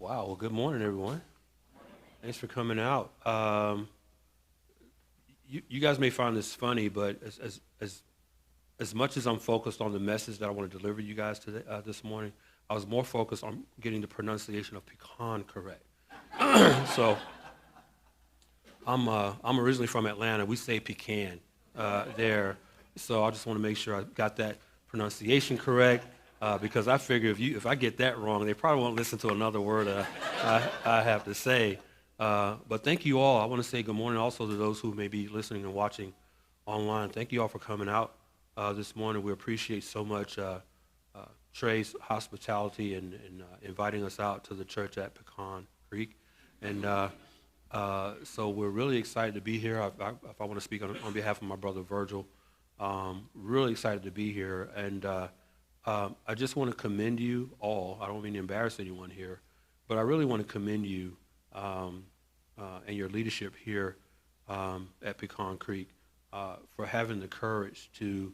Wow. Well, good morning, everyone. Thanks for coming out. You guys may find this funny, but as much as I'm focused on the message that I want to deliver you guys today this morning, I was more focused on getting the pronunciation of pecan correct. So I'm originally from Atlanta. We say pecan there, so I just want to make sure I got that pronunciation correct. Because I figure if I get that wrong, they probably won't listen to another word I have to say. But thank you all. I want to say good morning also to those who may be listening and watching online. Thank you all for coming out this morning. We appreciate so much Trey's hospitality and inviting us out to the church at Pecan Creek. And so we're really excited to be here. If I want to speak on behalf of my brother Virgil, really excited to be here. And I just want to commend you all. I don't mean to embarrass anyone here, but I really want to commend you and your leadership here at Pecan Creek for having the courage to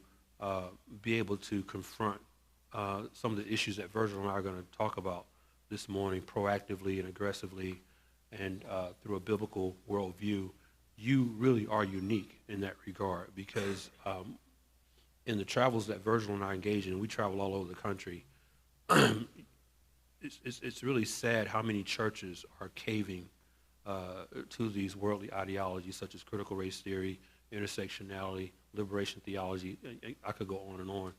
be able to confront some of the issues that Virgil and I are going to talk about this morning proactively and aggressively and through a biblical worldview. You really are unique in that regard because in the travels that Virgil and I engage in, we travel all over the country, it's really sad how many churches are caving to these worldly ideologies such as critical race theory, intersectionality, liberation theology. I could go on and on.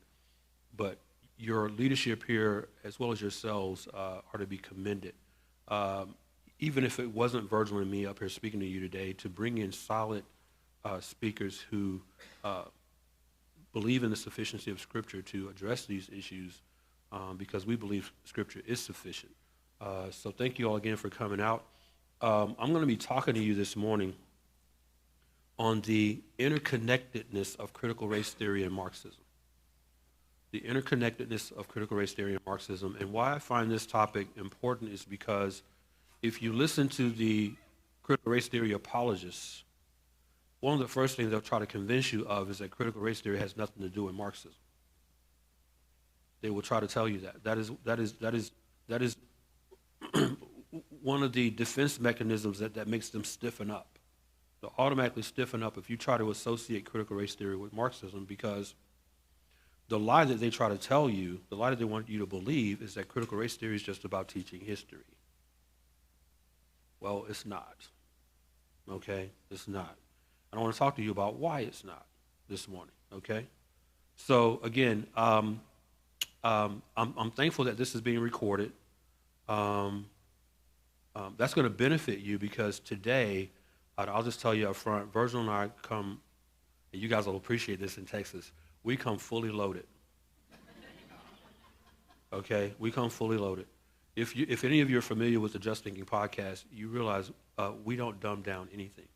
But your leadership here, as well as yourselves, are to be commended. Even if it wasn't Virgil and me up here speaking to you today, to bring in solid speakers who believe in the sufficiency of Scripture to address these issues because we believe Scripture is sufficient. So thank you all again for coming out. I'm going to be talking to you this morning on the interconnectedness of critical race theory and Marxism. The interconnectedness of critical race theory and Marxism. And why I find this topic important is because if you listen to the critical race theory apologists, one of the first things they'll try to convince you of is that critical race theory has nothing to do with Marxism. They will try to tell you that. That is one of the defense mechanisms that makes them stiffen up. They'll automatically stiffen up if you try to associate critical race theory with Marxism, because the lie that they try to tell you, the lie that they want you to believe, is that critical race theory is just about teaching history. Well, it's not. Okay? It's not. And I want to talk to you about why it's not this morning, okay? So, again, I'm thankful that this is being recorded. That's going to benefit you because today, I'll just tell you up front, Virgil and I come, and you guys will appreciate this in Texas, we come fully loaded. Okay? We come fully loaded. If any of you are familiar with the Just Thinking podcast, you realize we don't dumb down anything.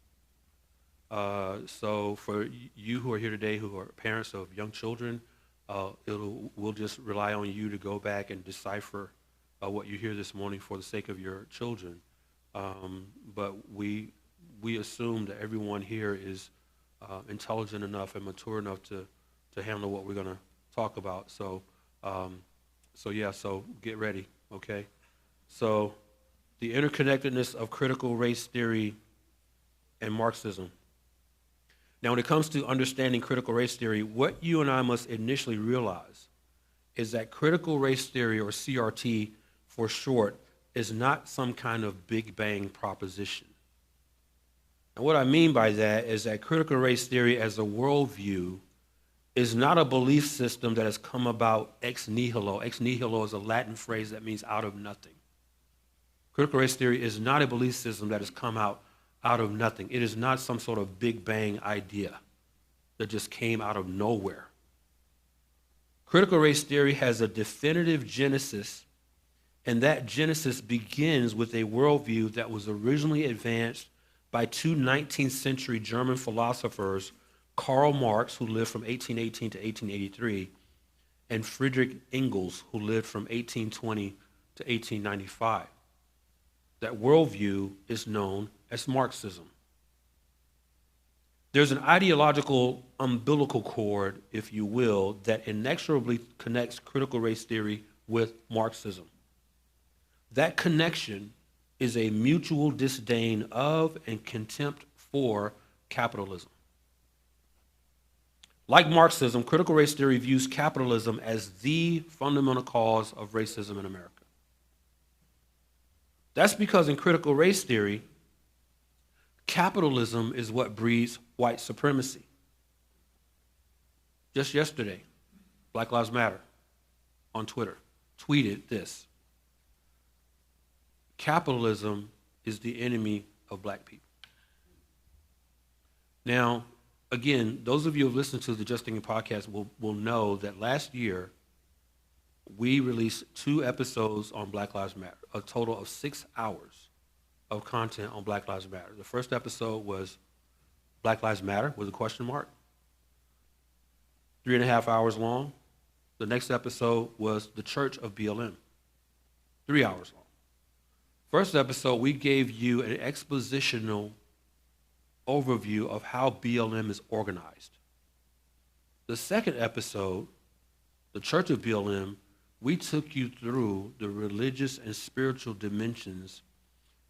So for you who are here today who are parents of young children, we'll just rely on you to go back and decipher what you hear this morning for the sake of your children. But we assume that everyone here is intelligent enough and mature enough to handle what we're going to talk about. So get ready, okay? So the interconnectedness of critical race theory and Marxism. Now, when it comes to understanding critical race theory, what you and I must initially realize is that critical race theory, or CRT for short, is not some kind of Big Bang proposition. And what I mean by that is that critical race theory as a worldview is not a belief system that has come about ex nihilo. Ex nihilo is a Latin phrase that means out of nothing. Critical race theory is not a belief system that has come out of nothing. It is not some sort of Big Bang idea that just came out of nowhere. Critical race theory has a definitive genesis, and that genesis begins with a worldview that was originally advanced by two 19th century German philosophers, Karl Marx, who lived from 1818 to 1883, and Friedrich Engels, who lived from 1820 to 1895. That worldview is known as Marxism. There's an ideological umbilical cord, if you will, that inexorably connects critical race theory with Marxism. That connection is a mutual disdain of and contempt for capitalism. Like Marxism, critical race theory views capitalism as the fundamental cause of racism in America. That's because in critical race theory, capitalism is what breeds white supremacy. Just yesterday, Black Lives Matter on Twitter tweeted this: capitalism is the enemy of black people. Now, again, those of you who have listened to the Just Thinking podcast will know that last year we released 2 episodes on Black Lives Matter, a total of 6 hours of content on Black Lives Matter. The first episode was Black Lives Matter with a question mark, 3.5 hours long. The next episode was The Church of BLM, 3 hours long. First episode, we gave you an expositional overview of how BLM is organized. The second episode, The Church of BLM, we took you through the religious and spiritual dimensions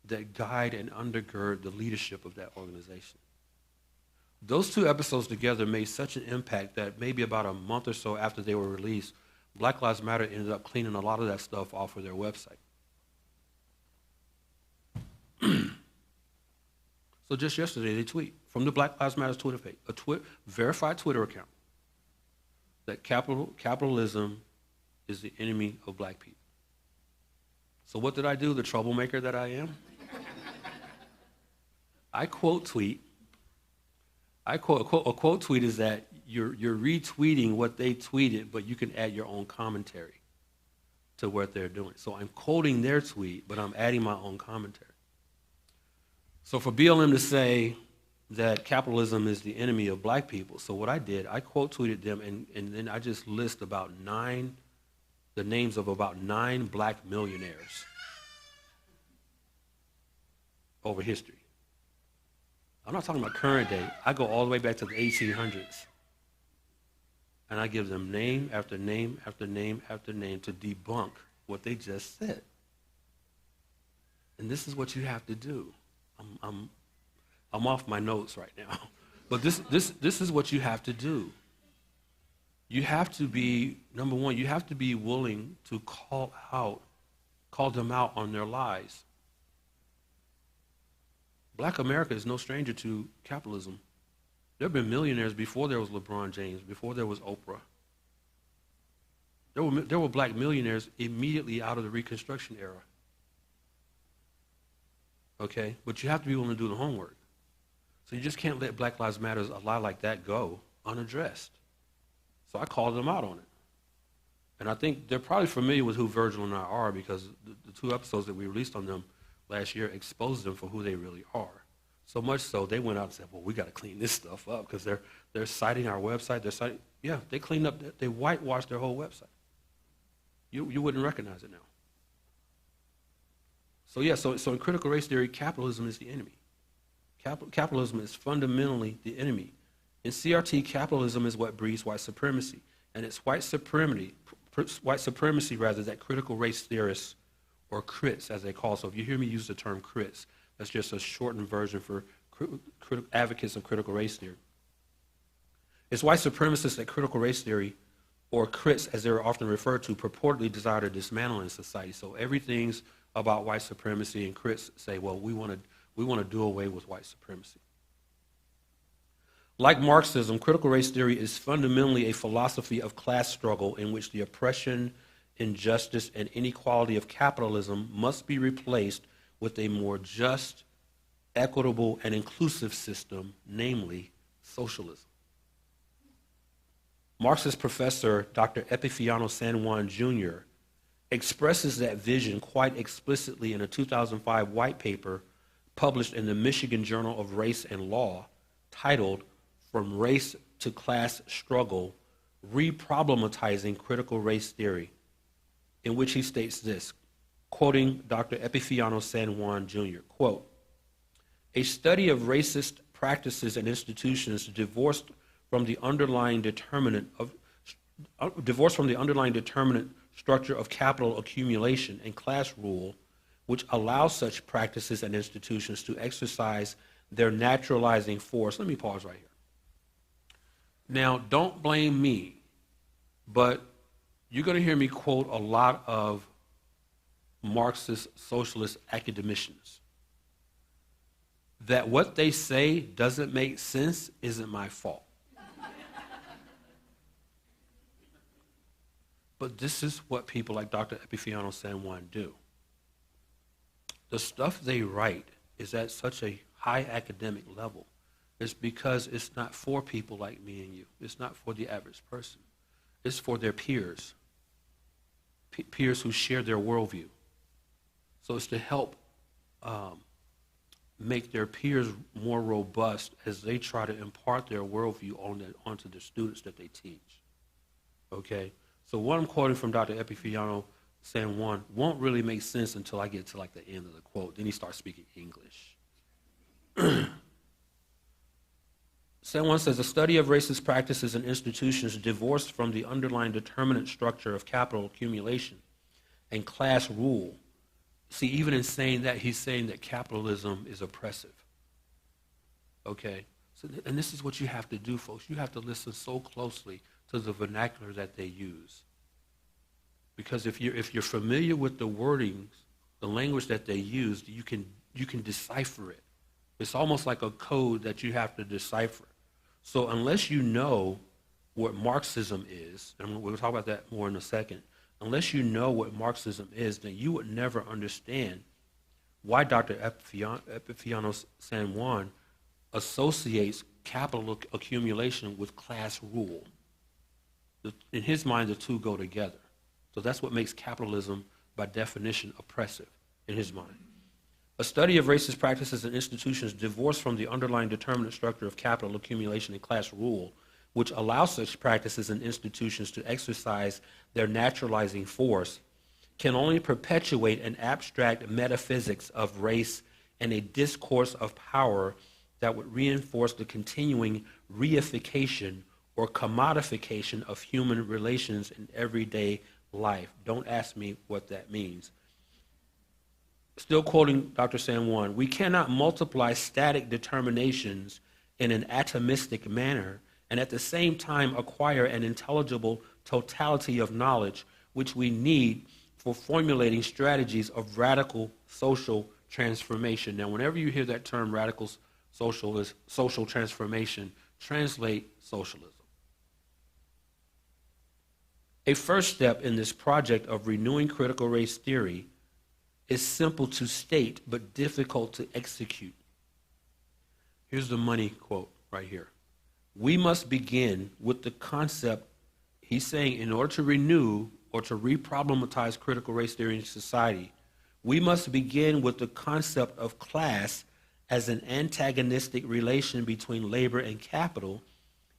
that guide and undergird the leadership of that organization. Those 2 episodes together made such an impact that maybe about a month or so after they were released, Black Lives Matter ended up cleaning a lot of that stuff off of their website. So just yesterday, they tweet from the Black Lives Matter Twitter page, a verified Twitter account, that capitalism is the enemy of black people. So what did I do, the troublemaker that I am? I quote tweet. A quote tweet is that you're retweeting what they tweeted, but you can add your own commentary to what they're doing. So I'm quoting their tweet, but I'm adding my own commentary. So for BLM to say that capitalism is the enemy of black people, so what I did, I quote tweeted them, and then I just list the names of about 9 black millionaires over history. I'm not talking about current day. I go all the way back to the 1800s. And I give them name after name after name after name to debunk what they just said. And this is what you have to do. I'm off my notes right now. But this is what you have to do. You have to be, number one, you have to be willing to call them out on their lies. Black America is no stranger to capitalism. There have been millionaires before there was LeBron James, before there was Oprah. There were black millionaires immediately out of the Reconstruction era. Okay? But you have to be willing to do the homework. So you just can't let Black Lives Matter, a lie like that, go unaddressed. So I called them out on it. And I think they're probably familiar with who Virgil and I are, because the 2 episodes that we released on them last year exposed them for who they really are. So much so, they went out and said, well, we got to clean this stuff up, because they're citing our website. They cleaned up, they whitewashed their whole website. You wouldn't recognize it now. So in critical race theory, capitalism is the enemy. Capitalism is fundamentally the enemy. In CRT, capitalism is what breeds white supremacy. And it's white supremacy that critical race theorists, or crits as they call it. So if you hear me use the term crits, that's just a shortened version for advocates of critical race theory. It's white supremacists that critical race theory, or crits as they're often referred to, purportedly desire to dismantle in society. So everything's about white supremacy, and crits say, well, we want to do away with white supremacy. Like Marxism, critical race theory is fundamentally a philosophy of class struggle in which the oppression, injustice, and inequality of capitalism must be replaced with a more just, equitable, and inclusive system, namely socialism. Marxist professor Dr. Epifano San Juan Jr. expresses that vision quite explicitly in a 2005 white paper published in the Michigan Journal of Race and Law titled From Race to Class Struggle, Reproblematizing Critical Race Theory, in which he states this, quoting Dr. Epifano San Juan Jr., quote, "A study of racist practices and institutions divorced from the underlying determinant structure of capital accumulation and class rule which allows such practices and institutions to exercise their naturalizing force. Let me pause right here. Now, don't blame me, but you're going to hear me quote a lot of Marxist socialist academicians. That what they say doesn't make sense isn't my fault. But this is what people like Dr. Epifanio San Juan do. The stuff they write is at such a high academic level. It's because it's not for people like me and you. It's not for the average person. It's for their peers, peers who share their worldview. So it's to help make their peers more robust as they try to impart their worldview onto the students that they teach. Okay? So what I'm quoting from Dr. Epifanio San Juan won't really make sense until I get to like the end of the quote. Then he starts speaking English. San Juan says, a study of racist practices and institutions divorced from the underlying determinant structure of capital accumulation and class rule. See, even in saying that, he's saying that capitalism is oppressive. Okay? So, and this is what you have to do, folks. You have to listen so closely to the vernacular that they use. Because if you're familiar with the wordings, the language that they use, you can decipher it. It's almost like a code that you have to decipher. So unless you know what Marxism is, and we'll talk about that more in a second, unless you know what Marxism is, then you would never understand why Dr. Epifanio San Juan associates capital accumulation with class rule. In his mind, the two go together. So that's what makes capitalism, by definition, oppressive in his mind. A study of racist practices and institutions divorced from the underlying determinant structure of capital accumulation and class rule, which allows such practices and institutions to exercise their naturalizing force, can only perpetuate an abstract metaphysics of race and a discourse of power that would reinforce the continuing reification or commodification of human relations in everyday life. Don't ask me what that means. Still quoting Dr. San Juan, we cannot multiply static determinations in an atomistic manner and at the same time acquire an intelligible totality of knowledge which we need for formulating strategies of radical social transformation. Now, whenever you hear that term radical social transformation, translate socialism. A first step in this project of renewing critical race theory is simple to state but difficult to execute. Here's the money quote right here. We must begin with the concept, he's saying, in order to renew or to re-problematize critical race theory in society, we must begin with the concept of class as an antagonistic relation between labor and capital,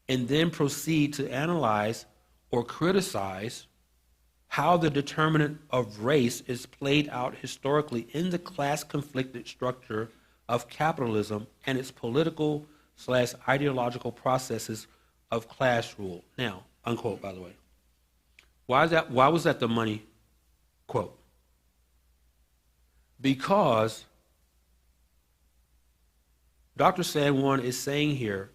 and then proceed to analyze or criticize how the determinant of race is played out historically in the class-conflicted structure of capitalism and its political/ideological processes of class rule. Now, unquote, by the way. Why was that the money quote? Because Dr. San Juan is saying here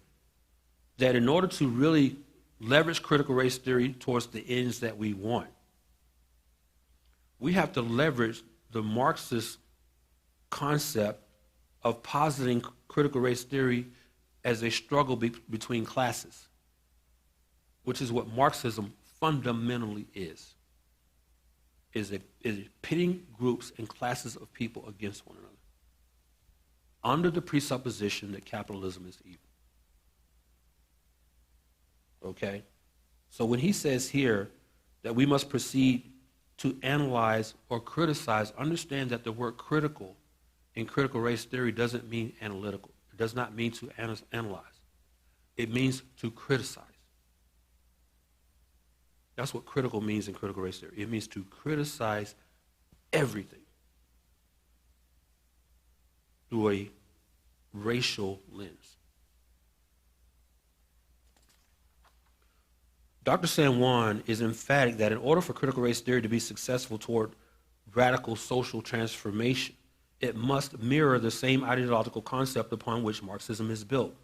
that in order to really leverage critical race theory towards the ends that we want, we have to leverage the Marxist concept of positing critical race theory as a struggle between classes, which is what Marxism fundamentally is pitting groups and classes of people against one another under the presupposition that capitalism is evil. Okay? So when he says here that we must proceed to analyze or criticize, understand that the word critical in critical race theory doesn't mean analytical. It does not mean to analyze. It means to criticize. That's what critical means in critical race theory. It means to criticize everything through a racial lens. Dr. San Juan is emphatic that in order for critical race theory to be successful toward radical social transformation. It must mirror the same ideological concept upon which Marxism is built,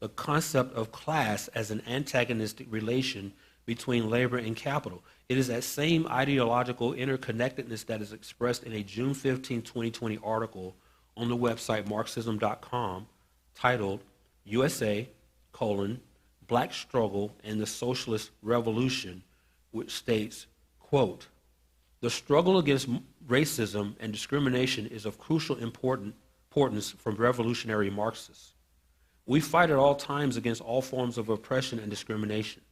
the concept of class as an antagonistic relation between labor and capital. It is that same ideological interconnectedness that is expressed in a June 15, 2020 article on the website Marxism.com titled USA, Black Struggle and the Socialist Revolution, which states, quote, "The struggle against racism and discrimination is of crucial importance for revolutionary Marxists. We fight at all times against all forms of oppression and discrimination.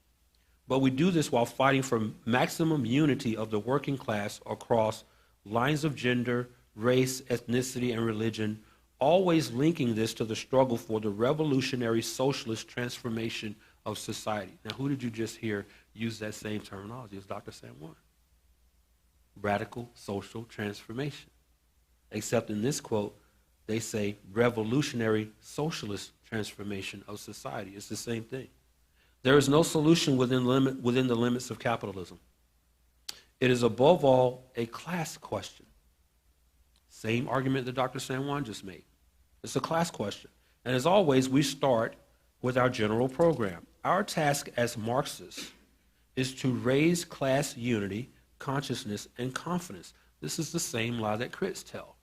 But we do this while fighting for maximum unity of the working class across lines of gender, race, ethnicity, and religion, always linking this to the struggle for the revolutionary socialist transformation of society." Now, who did you just hear use that same terminology as Dr. San Juan? Radical social transformation. Except in this quote, they say revolutionary socialist transformation of society. It's the same thing. There is no solution within the limits of capitalism. It is above all a class question. Same argument that Dr. San Juan just made. It's a class question. And as always, we start with our general program. Our task as Marxists is to raise class unity, consciousness, and confidence. This is the same lie that critics tell.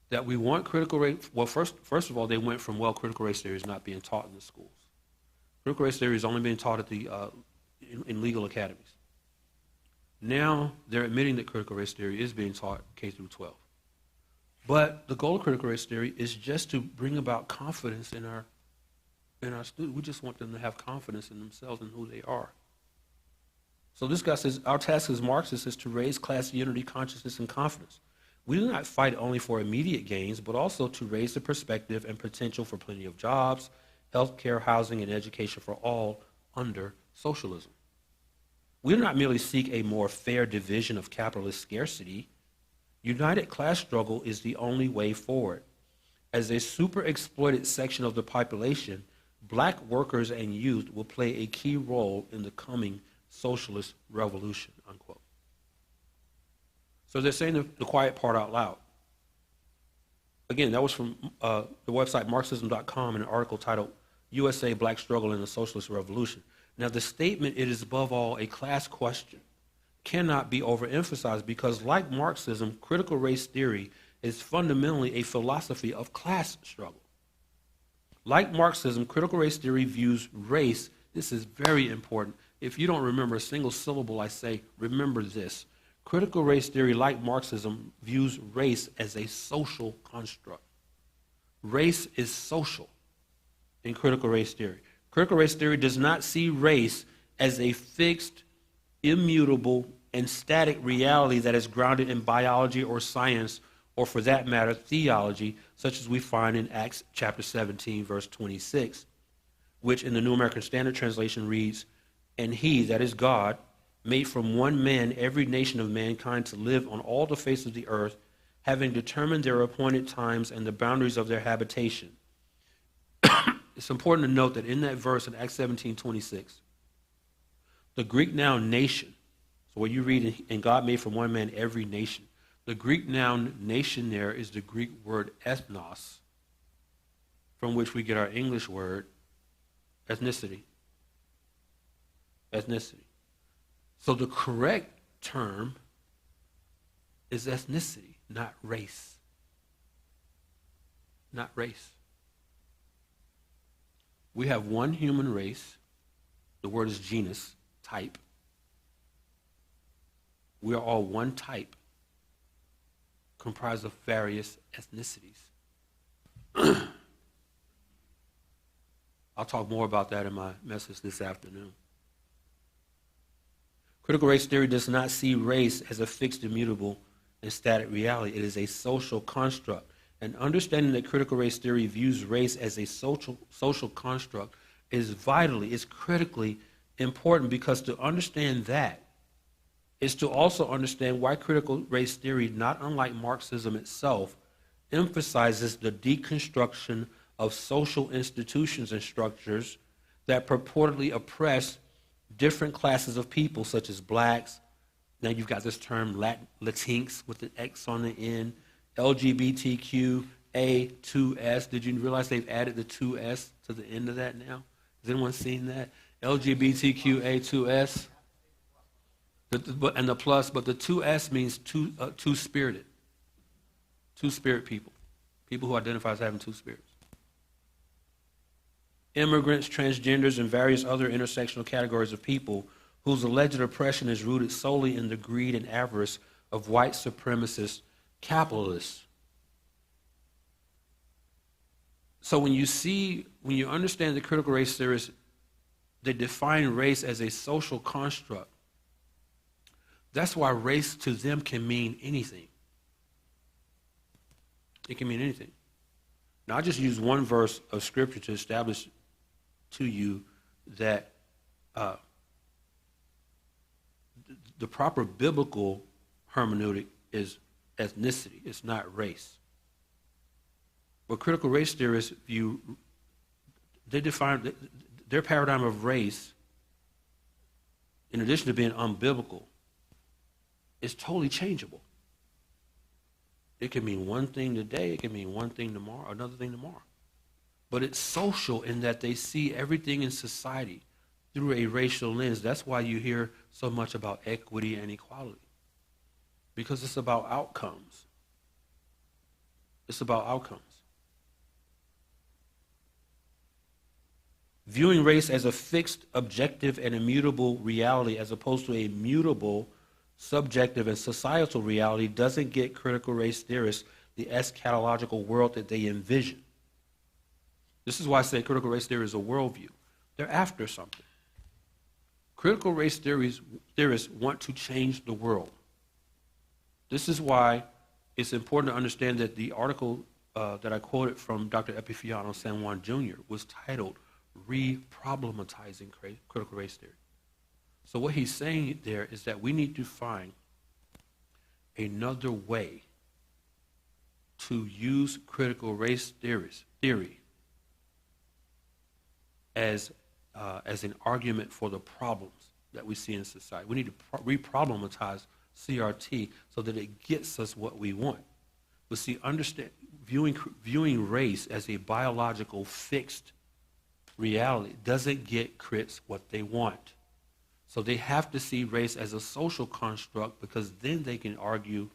That we want critical race, well, first of all, they went from, well, critical race theory is not being taught in the schools. Critical race theory is only being taught at in legal academies. Now they're admitting that critical race theory is being taught K through 12. But the goal of critical race theory is just to bring about confidence in our students. We just want them to have confidence in themselves and who they are. So this guy says, our task as Marxists is to raise class unity, consciousness, and confidence. We do not fight only for immediate gains, but also to raise the perspective and potential for plenty of jobs, healthcare, housing, and education for all under socialism. We do not merely seek a more fair division of capitalist scarcity. United class struggle is the only way forward. As a super exploited section of the population, black workers and youth will play a key role in the coming socialist revolution, unquote. So they're saying the quiet part out loud. Again, that was from the website Marxism.com in an article titled USA, Black Struggle in the Socialist Revolution. Now, the statement, it is above all a class question, cannot be overemphasized because, like Marxism, critical race theory is fundamentally a philosophy of class struggle. Like Marxism, critical race theory views race, this is very important. If you don't remember a single syllable I say, remember this. Critical race theory, like Marxism, views race as a social construct. Race is social in critical race theory. Critical race theory does not see race as a fixed, immutable, and static reality that is grounded in biology or science, or for that matter, theology, such as we find in Acts chapter 17, verse 26, which in the New American Standard Translation reads, "And he, that is God, made from one man every nation of mankind to live on all the face of the earth, having determined their appointed times and the boundaries of their habitation." It's important to note that in that verse in Acts 17:26, the Greek noun nation, so what you read in God made from one man every nation, the Greek noun nation there is the Greek word ethnos, from which we get our English word ethnicity. Ethnicity. So the correct term is ethnicity, not race. Not race. We have one human race. The word is genus, type. We are all one type, comprised of various ethnicities. I'll talk more about that in my message this afternoon. Critical race theory does not see race as a fixed, immutable, and static reality. It is a social construct. And understanding that critical race theory views race as a social construct is critically important, because to understand that is to also understand why critical race theory, not unlike Marxism itself, emphasizes the deconstruction of social institutions and structures that purportedly oppress different classes of people, such as blacks, Now you've got this term Latinx with an X on the end, LGBTQA2S. Did you realize they've added the 2S to the end of that now? Has anyone seen that? LGBTQA2S. And the plus, but the 2S means two-spirited. Two-spirit people. People who identify as having two spirits. Immigrants, transgenders, and various other intersectional categories of people whose alleged oppression is rooted solely in the greed and avarice of white supremacist capitalists. So when you understand the critical race theorists, they define race as a social construct. That's why race to them can mean anything. It can mean anything. Now, I just use one verse of Scripture to establish to you that the proper biblical hermeneutic is ethnicity. It's not race. But critical race theorists they define their paradigm of race, in addition to being unbiblical, is totally changeable. It can mean one thing today, it can mean one thing tomorrow, another thing tomorrow. But it's social in that they see everything in society through a racial lens. That's why you hear so much about equity and equality. Because it's about outcomes. It's about outcomes. Viewing race as a fixed, objective, and immutable reality as opposed to a mutable, subjective, and societal reality doesn't get critical race theorists the eschatological world that they envision. This is why I say critical race theory is a worldview. They're after something. Critical race theorists want to change the world. This is why it's important to understand that the article that I quoted from Dr. Epifiano San Juan Jr. was titled Reproblematizing Critical Race Theory. So what he's saying there is that we need to find another way to use critical race theory as an argument for the problems that we see in society. We need to reproblematize CRT so that it gets us what we want. But see, viewing race as a biological fixed reality doesn't get crits what they want. So they have to see race as a social construct, because then they can argue,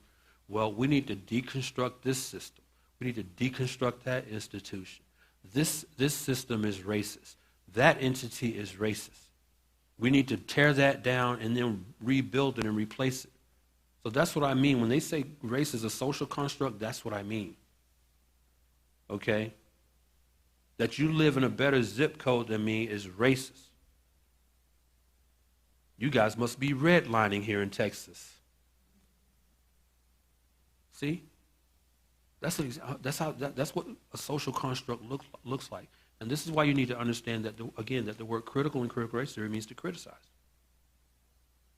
well, we need to deconstruct this system. We need to deconstruct that institution. This system is racist. That entity is racist. We need to tear that down and then rebuild it and replace it. So that's what I mean. When they say race is a social construct, that's what I mean. Okay? That you live in a better zip code than me is racist. You guys must be redlining here in Texas. See? That's what a social construct looks like. And this is why you need to understand that, that the word critical in critical race theory means to criticize.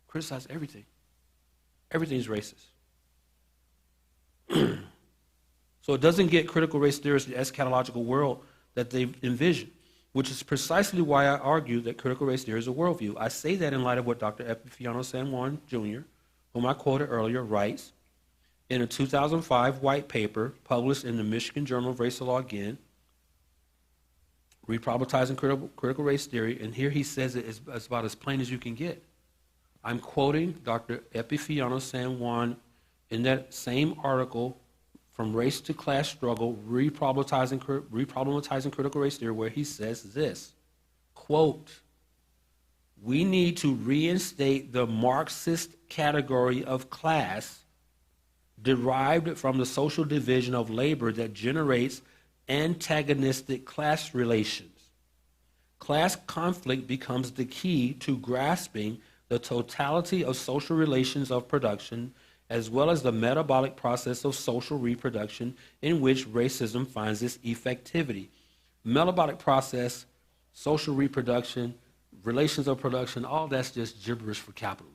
Criticize everything. Everything's racist. So it doesn't get critical race theorists the eschatological world that they envision, which is precisely why I argue that critical race theory is a worldview. I say that in light of what Dr. Epifiano San Juan Jr., whom I quoted earlier, writes in a 2005 white paper published in the Michigan Journal of Race and Law again, Reproblematizing critical race theory, and here he says it is about as plain as you can get. I'm quoting Dr. Epifiano San Juan in that same article, From Race to Class Struggle, Reproblematizing Critical Race Theory, where he says this, quote, "We need to reinstate the Marxist category of class derived from the social division of labor that generates antagonistic class relations. Class conflict becomes the key to grasping the totality of social relations of production, as well as the metabolic process of social reproduction in which racism finds its effectivity." Metabolic process, social reproduction, relations of production, all that's just gibberish for capitalism.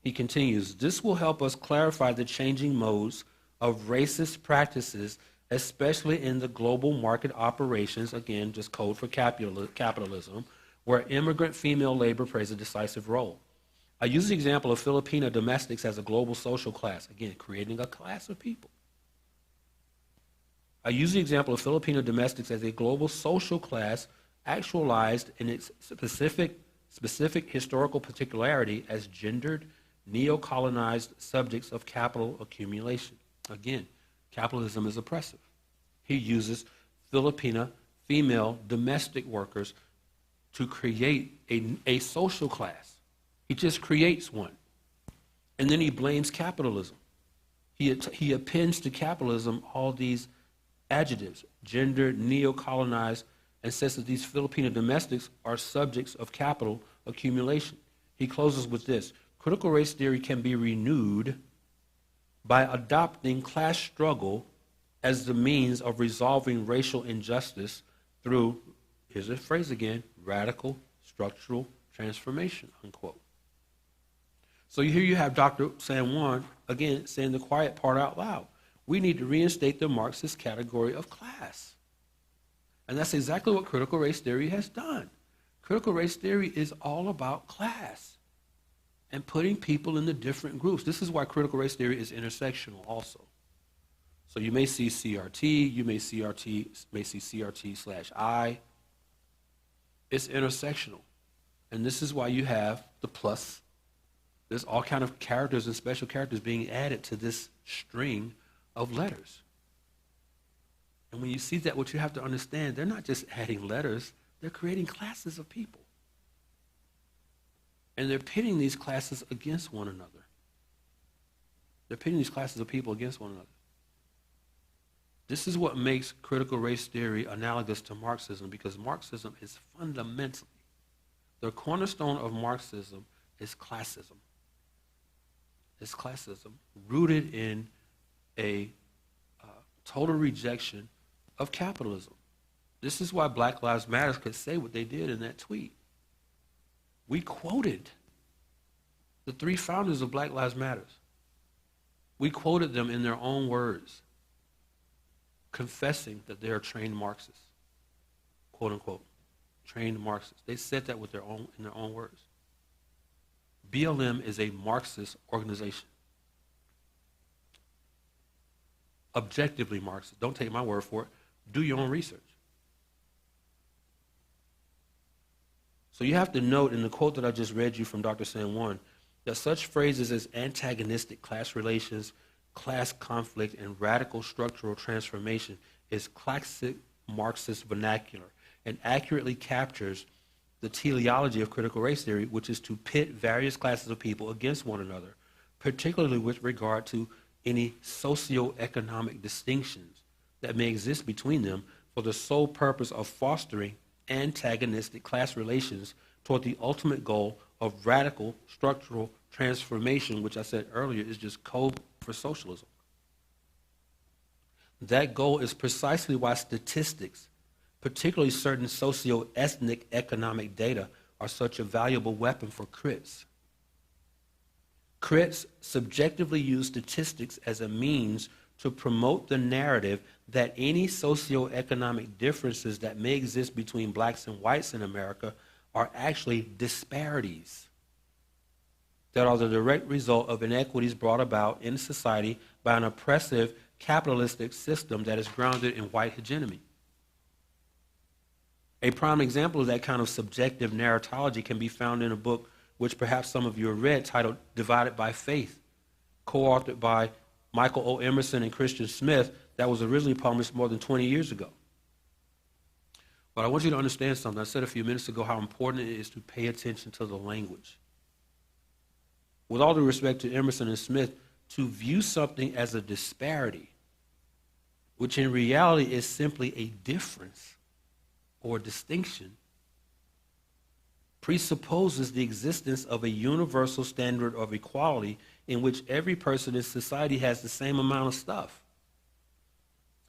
He continues, "This will help us clarify the changing modes of racist practices, especially in the global market operations," again, just code for capitalism, where immigrant female labor plays a decisive role. I use the example of Filipino domestics as a global social class, again, creating a class of people. I use the example of Filipino domestics as a global social class actualized in its specific historical particularity as gendered, neo-colonized subjects of capital accumulation. Again, capitalism is oppressive. He uses Filipina female domestic workers to create a social class. He just creates one. And then he blames capitalism. He appends to capitalism all these adjectives, gendered, neo-colonized, and says that these Filipino domestics are subjects of capital accumulation. He closes with this: critical race theory can be renewed by adopting class struggle as the means of resolving racial injustice through, here's a phrase again, radical structural transformation, unquote. So here you have Dr. San Juan, again, saying the quiet part out loud. We need to reinstate the Marxist category of class. And that's exactly what critical race theory has done. Critical race theory is all about class and putting people in the different groups. This is why critical race theory is intersectional also. So you may see CRT, you may see CRT/I. It's intersectional. And this is why you have the plus. There's all kind of characters and special characters being added to this string of letters. And when you see that, what you have to understand, they're not just adding letters, they're creating classes of people. And they're pitting these classes against one another. They're pitting these classes of people against one another. This is what makes critical race theory analogous to Marxism, because Marxism is fundamentally, the cornerstone of Marxism is classism. It's classism rooted in a total rejection of capitalism. This is why Black Lives Matter could say what they did in that tweet. We quoted the three founders of Black Lives Matter. We quoted them in their own words, confessing that they are trained Marxists, quote unquote, trained Marxists. They said that with in their own words. BLM is a Marxist organization. Objectively Marxist. Don't take my word for it. Do your own research. So you have to note in the quote that I just read you from Dr. San Juan that such phrases as antagonistic class relations, class conflict, and radical structural transformation is classic Marxist vernacular and accurately captures the teleology of critical race theory, which is to pit various classes of people against one another, particularly with regard to any socioeconomic distinctions that may exist between them for the sole purpose of fostering antagonistic class relations toward the ultimate goal of radical structural transformation, which I said earlier is just code for socialism. That goal is precisely why statistics, particularly certain socio-ethnic economic data, are such a valuable weapon for crits. Crits subjectively use statistics as a means to promote the narrative that any socioeconomic differences that may exist between blacks and whites in America are actually disparities that are the direct result of inequities brought about in society by an oppressive capitalistic system that is grounded in white hegemony. A prime example of that kind of subjective narratology can be found in a book which perhaps some of you have read, titled Divided by Faith, co-authored by Michael O. Emerson and Christian Smith, that was originally published more than 20 years ago. But I want you to understand something. I said a few minutes ago how important it is to pay attention to the language. With all due respect to Emerson and Smith, to view something as a disparity, which in reality is simply a difference or distinction, presupposes the existence of a universal standard of equality in which every person in society has the same amount of stuff.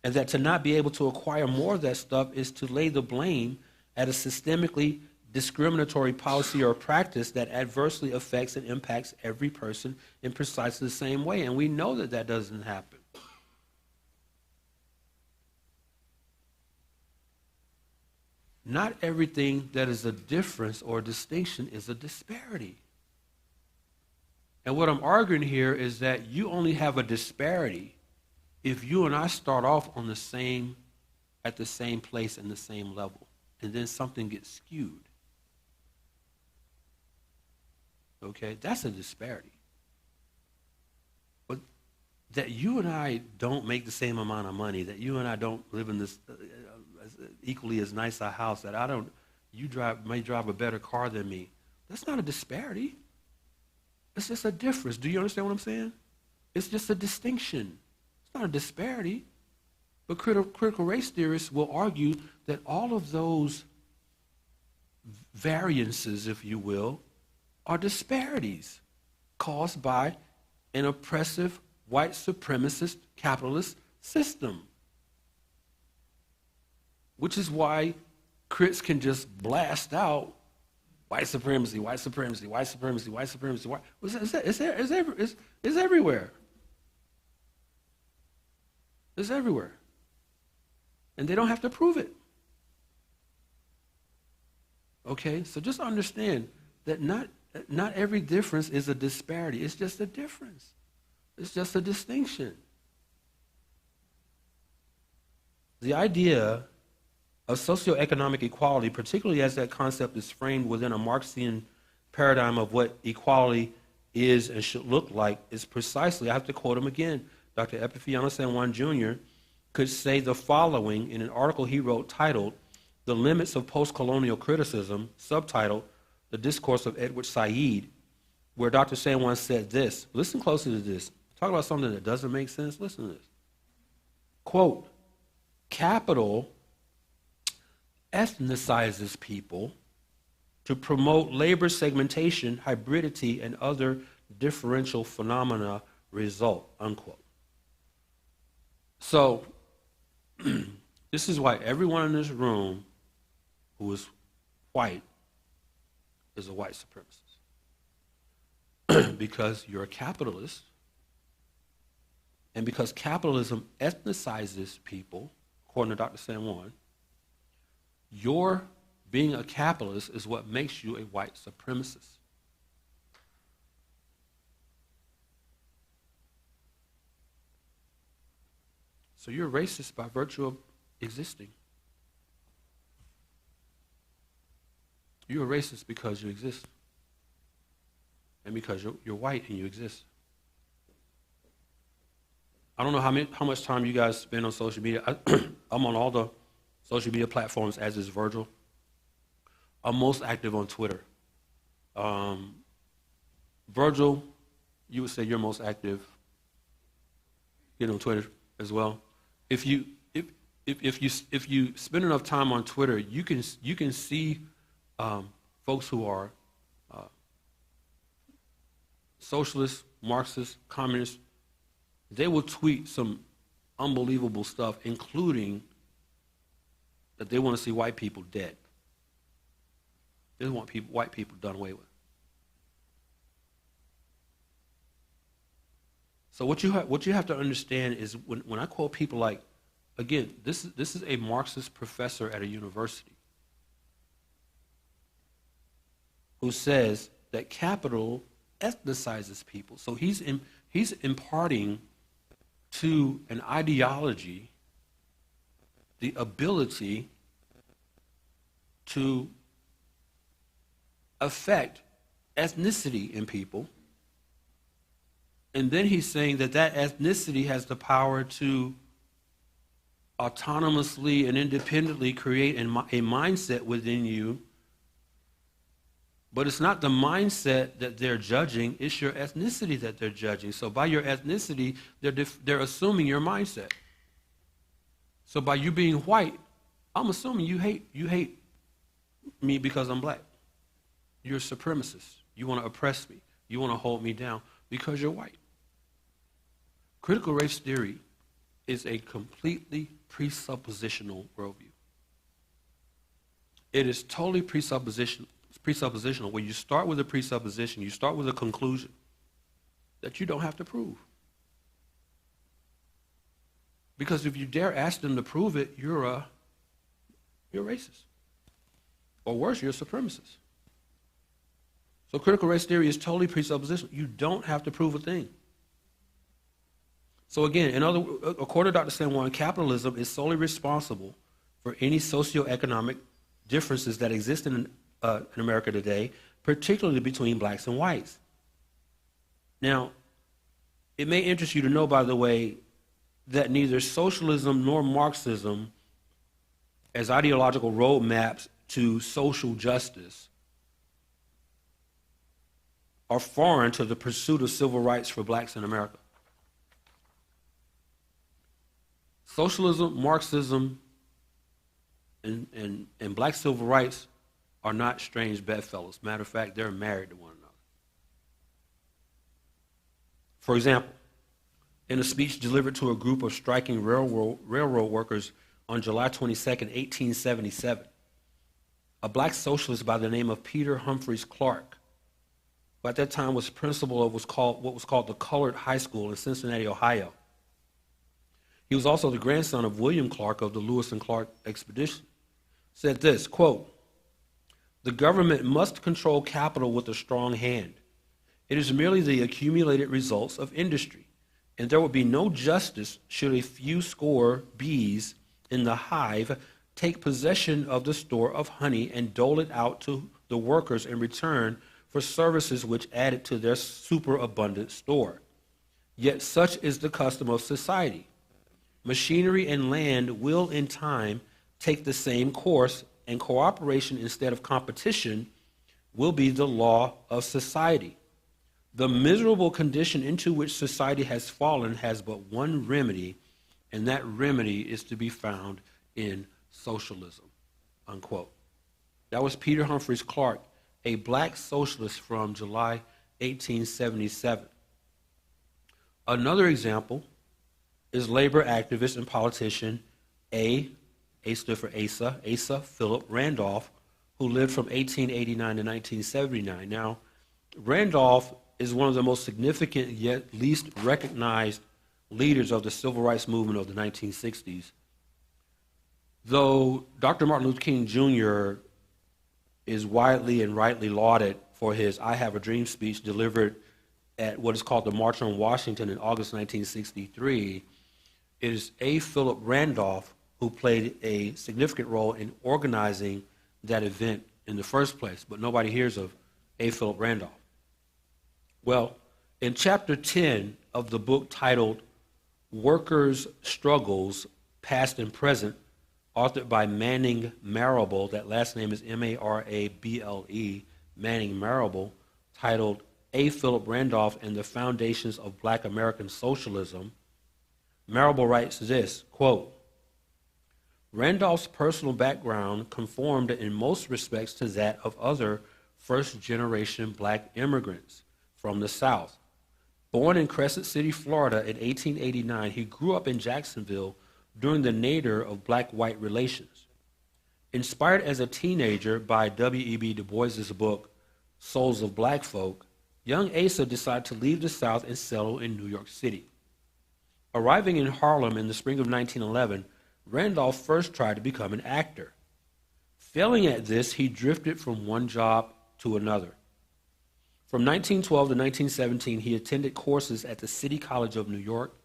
And that to not be able to acquire more of that stuff is to lay the blame at a systemically discriminatory policy or practice that adversely affects and impacts every person in precisely the same way. And we know that that doesn't happen. not everything that is a difference or a distinction is a disparity. And what I'm arguing here is that you only have a disparity if you and I start off on at the same place and the same level, and then something gets skewed. Okay, that's a disparity. But that you and I don't make the same amount of money, that you and I don't live in this equally as nice a house, that you may drive a better car than me, that's not a disparity. It's just a difference. Do you understand what I'm saying? It's just a distinction. It's not a disparity. But critical race theorists will argue that all of those variances, if you will, are disparities caused by an oppressive, white supremacist, capitalist system. Which is why critics can just blast out white supremacy, white supremacy, white supremacy, white supremacy. It's everywhere. It's everywhere. And they don't have to prove it. Okay? So just understand that not every difference is a disparity. It's just a difference. It's just a distinction. The idea of socioeconomic equality, particularly as that concept is framed within a Marxian paradigm of what equality is and should look like, is precisely, I have to quote him again, Dr. Epifano San Juan Jr. could say the following in an article he wrote titled, "The Limits of Post-Colonial Criticism," subtitled, "The Discourse of Edward Said," where Dr. San Juan said this. Listen closely to this. Talk about something that doesn't make sense. Listen to this. Quote, "Capital ethnicizes people to promote labor segmentation, hybridity, and other differential phenomena result," unquote. So, this is why everyone in this room who is white is a white supremacist. Because you're a capitalist, and because capitalism ethnicizes people, according to Dr. San Juan, your being a capitalist is what makes you a white supremacist. So you're racist by virtue of existing. You're a racist because you exist. And because you're white and you exist. I don't know how much time you guys spend on social media. I'm on all the social media platforms, as is Virgil. I'm most active on Twitter. Virgil, you would say you're most active, on Twitter as well. If you spend enough time on Twitter, you can see folks who are socialists, Marxists, communists. They will tweet some unbelievable stuff, including that they want to see white people dead. They want white people done away with. So what you have to understand is when I quote people like, again, this is a Marxist professor at a university who says that capital ethnicizes people. So he's imparting to an ideology the ability to affect ethnicity in people. And then he's saying that ethnicity has the power to autonomously and independently create a mindset within you. But it's not the mindset that they're judging, it's your ethnicity that they're judging. So by your ethnicity, they're assuming your mindset. So by you being white, I'm assuming you hate me because I'm black. You're a supremacist. You want to oppress me. You want to hold me down because you're white. Critical race theory is a completely presuppositional worldview. It is totally presuppositional, where you start with a presupposition, you start with a conclusion that you don't have to prove. Because if you dare ask them to prove it, you're racist. or worse, you're a supremacist. So critical race theory is totally presuppositional. You don't have to prove a thing. So again, according to Dr. San Juan, capitalism is solely responsible for any socioeconomic differences that exist in America today, particularly between blacks and whites. Now, it may interest you to know, by the way, that neither socialism nor Marxism, as ideological roadmaps to social justice, are foreign to the pursuit of civil rights for blacks in America. Socialism, Marxism, and black civil rights are not strange bedfellows. Matter of fact, they're married to one another. For example, in a speech delivered to a group of striking railroad workers on July 22, 1877, a black socialist by the name of Peter Humphreys Clark, who at that time was principal of what was called the Colored High School in Cincinnati, Ohio. He was also the grandson of William Clark of the Lewis and Clark expedition, said this, quote, "The government must control capital with a strong hand. It is merely the accumulated results of industry, and there will be no justice should a few score bees in the hive take possession of the store of honey and dole it out to the workers in return for services which added to their superabundant store. Yet such is the custom of society. Machinery and land will in time take the same course, and cooperation instead of competition will be the law of society. The miserable condition into which society has fallen has but one remedy, and that remedy is to be found in socialism," unquote. That was Peter Humphreys Clark, a black socialist from July 1877. Another example is labor activist and politician A stood for Asa Philip Randolph, who lived from 1889 to 1979. Now, Randolph is one of the most significant yet least recognized leaders of the civil rights movement of the 1960s. Though Dr. Martin Luther King Jr. is widely and rightly lauded for his "I Have a Dream" speech delivered at what is called the March on Washington in August 1963, it is A. Philip Randolph who played a significant role in organizing that event in the first place, but nobody hears of A. Philip Randolph. Well, in chapter 10 of the book titled Workers' Struggles, Past and Present, authored by Manning Marable, that last name is M-A-R-A-B-L-E, Manning Marable, titled A. Philip Randolph and the Foundations of Black American Socialism, Marable writes this, quote, "Randolph's personal background conformed in most respects to that of other first-generation black immigrants from the South. Born in Crescent City, Florida in 1889, he grew up in Jacksonville during the nadir of black-white relations. Inspired as a teenager by W.E.B. Du Bois's book, Souls of Black Folk, young Asa decided to leave the South and settle in New York City. Arriving in Harlem in the spring of 1911, Randolph first tried to become an actor. Failing at this, he drifted from one job to another. From 1912 to 1917, he attended courses at the City College of New York.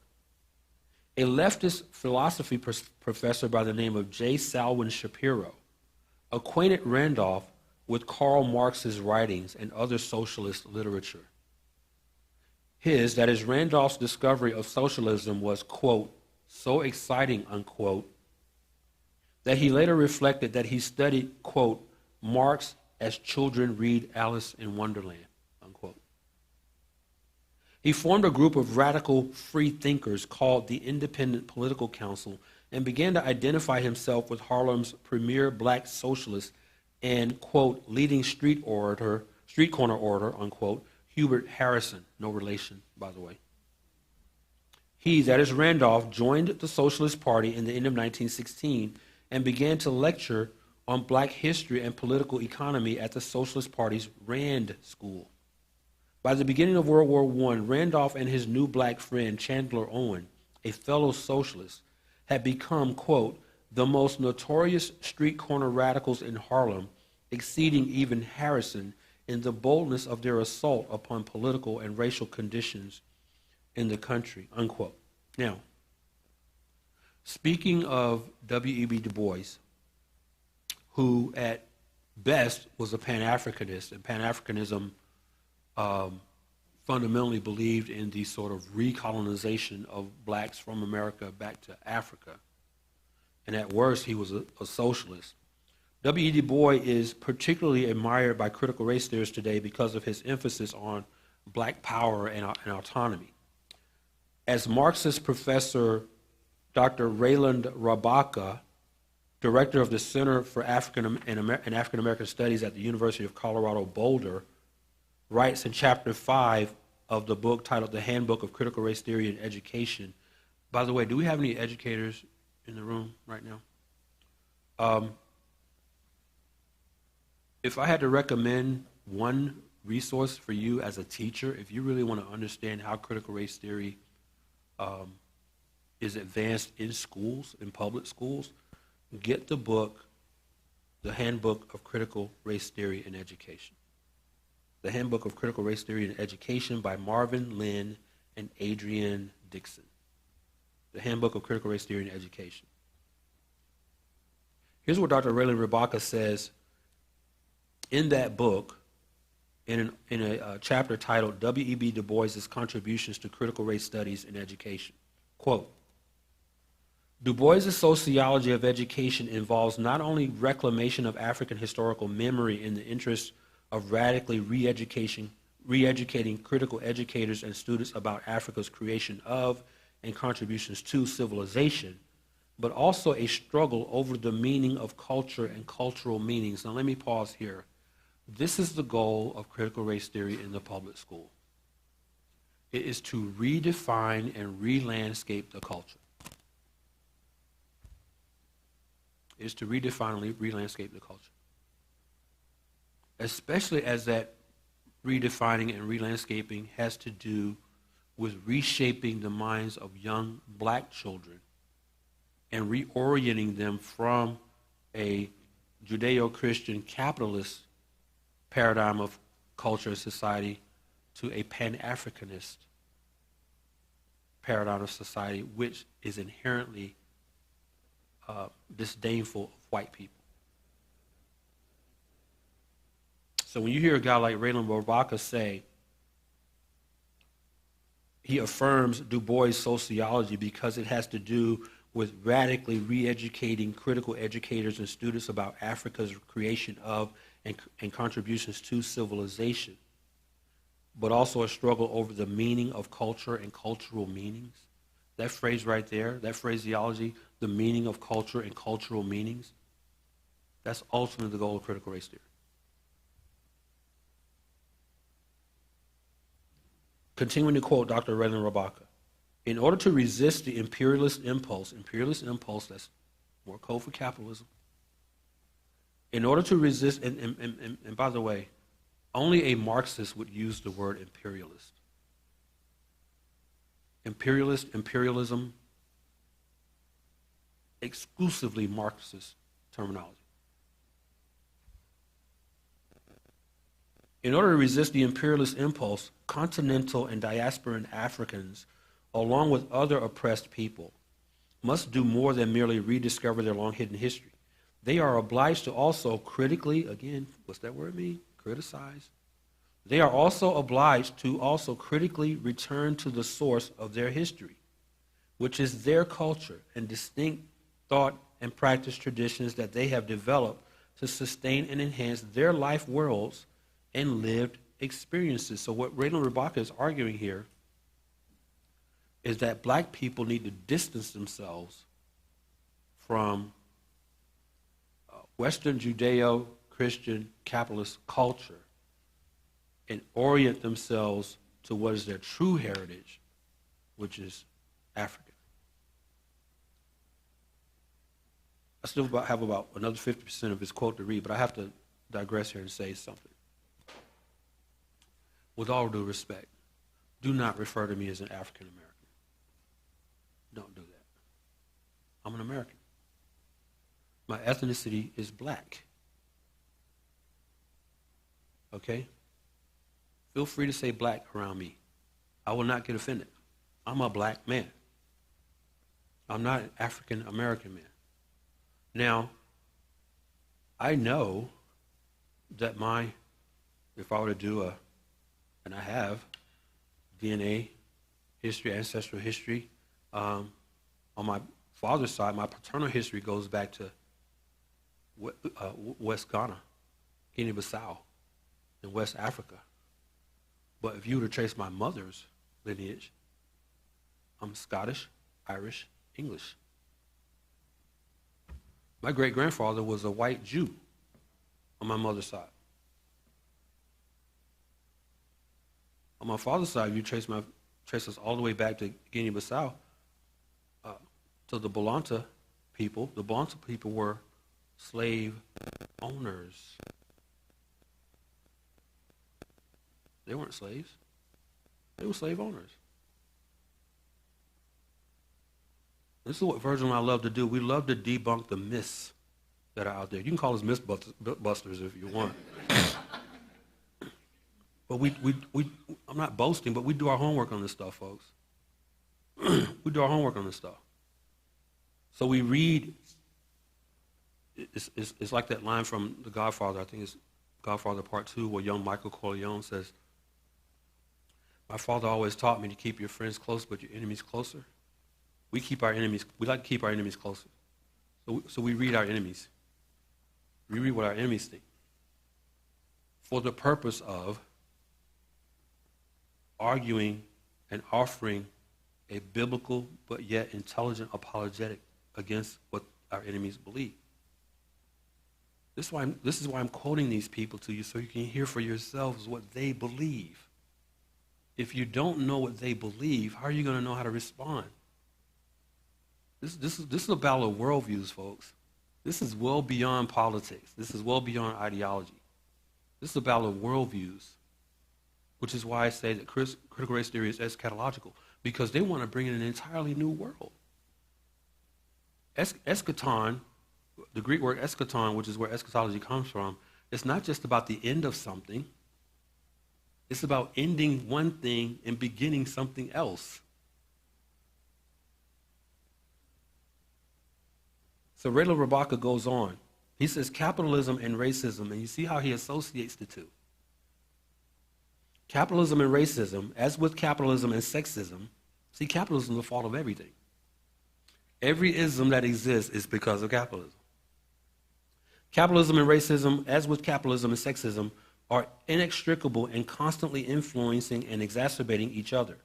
A leftist philosophy professor by the name of J. Salwin Shapiro acquainted Randolph with Karl Marx's writings and other socialist literature. That is, Randolph's discovery of socialism was, quote, so exciting, unquote, that he later reflected that he studied, quote, Marx as children read Alice in Wonderland, unquote. He formed a group of radical free thinkers called the Independent Political Council and began to identify himself with Harlem's premier black socialist and, quote, leading street corner orator, unquote, Hubert Harrison, no relation, by the way. He, that is Randolph, joined the Socialist Party in the end of 1916 and began to lecture on black history and political economy at the Socialist Party's Rand School. By the beginning of World War I, Randolph and his new black friend, Chandler Owen, a fellow socialist, had become, quote, the most notorious street corner radicals in Harlem exceeding even Harrison in the boldness of their assault upon political and racial conditions in the country, unquote. Now, speaking of W.E.B. Du Bois, who at best was a Pan-Africanist, and Pan-Africanism fundamentally believed in the sort of recolonization of blacks from America back to Africa. And at worst, he was a socialist. W.E. Du Bois is particularly admired by critical race theorists today because of his emphasis on black power and autonomy. As Marxist professor Dr. Rayland Rabaka, director of the Center for African and African American Studies at the University of Colorado Boulder, writes in chapter 5 of the book titled The Handbook of Critical Race Theory in Education. By the way, do we have any educators in the room right now? If I had to recommend one resource for you as a teacher, if you really want to understand how critical race theory is advanced in schools, in public schools, get the book, The Handbook of Critical Race Theory in Education. The Handbook of Critical Race Theory in Education by Marvin Lynn and Adrienne Dixon. The Handbook of Critical Race Theory in Education. Here's what Dr. Raylan Rabaka says in that book, in a chapter titled W.E.B. Du Bois' Contributions to Critical Race Studies in Education. Quote, Du Bois' sociology of education involves not only reclamation of African historical memory in the interest of radically re-educating critical educators and students about Africa's creation of and contributions to civilization, but also a struggle over the meaning of culture and cultural meanings. Now let me pause here. This is the goal of critical race theory in the public school. It is to redefine and re-landscape the culture. It is to redefine and re-landscape the culture. Especially as that redefining and re-landscaping has to do with reshaping the minds of young black children and reorienting them from a Judeo-Christian capitalist paradigm of culture and society to a Pan-Africanist paradigm of society, which is inherently disdainful of white people. So when you hear a guy like Raylan Rabaka say, he affirms Du Bois' sociology because it has to do with radically re-educating critical educators and students about Africa's creation of and contributions to civilization, but also a struggle over the meaning of culture and cultural meanings. That phrase right there, that phraseology, the meaning of culture and cultural meanings, that's ultimately the goal of critical race theory. Continuing to quote Dr. Raylan Rabaka, in order to resist the imperialist impulse, that's more code for capitalism, in order to resist, and by the way, only a Marxist would use the word imperialist. Imperialism, exclusively Marxist terminology. In order to resist the imperialist impulse, continental and diasporan Africans, along with other oppressed people, must do more than merely rediscover their long-hidden history. They are obliged to also critically, again, what's that word mean? Criticize. They are also obliged to also critically return to the source of their history, which is their culture and distinct thought and practice traditions that they have developed to sustain and enhance their life worlds and lived experiences. So what Raylan Rabaka is arguing here is that black people need to distance themselves from Western Judeo-Christian capitalist culture and orient themselves to what is their true heritage, which is African. I still have about another 50% of his quote to read, but I have to digress here and say something. With all due respect, do not refer to me as an African American. Don't do that. I'm an American. My ethnicity is black. okay? Feel free to say black around me. I will not get offended. I'm a black man. I'm not an African American man. Now, I know that if I were to do and I have, DNA history, ancestral history, on my father's side, my paternal history goes back to West Ghana, Guinea-Bissau, in West Africa. But if you were to trace my mother's lineage, I'm Scottish, Irish, English. My great-grandfather was a white Jew on my mother's side. On my father's side, if you trace us all the way back to Guinea-Bissau, to the Bolanta people. The Bolanta people were slave owners. They weren't slaves. They were slave owners. This is what Virgil and I love to do. We love to debunk the myths that are out there. You can call us mythbusters if you want. But I'm not boasting, but we do our homework on this stuff, folks. We do our homework on this stuff. So we read, it's like that line from The Godfather, I think it's Godfather Part 2, where young Michael Corleone says, my father always taught me to keep your friends close, but your enemies closer. We like to keep our enemies closer. So we read our enemies. We read what our enemies think. For the purpose of arguing and offering a biblical but yet intelligent apologetic against what our enemies believe. This is why I'm quoting these people to you, so you can hear for yourselves what they believe. If you don't know what they believe, how are you going to know how to respond? This is a battle of worldviews, folks. This is well beyond politics. This is well beyond ideology. This is a battle of worldviews, which is why I say that critical race theory is eschatological, because they want to bring in an entirely new world. Eschaton, the Greek word eschaton, which is where eschatology comes from, it's not just about the end of something. It's about ending one thing and beginning something else. So Rayla Rabaka goes on. He says capitalism and racism, and you see how he associates the two. Capitalism and racism, as with capitalism and sexism, see, capitalism is the fault of everything. Every ism that exists is because of capitalism. Capitalism and racism, as with capitalism and sexism, are inextricable and constantly influencing and exacerbating each other.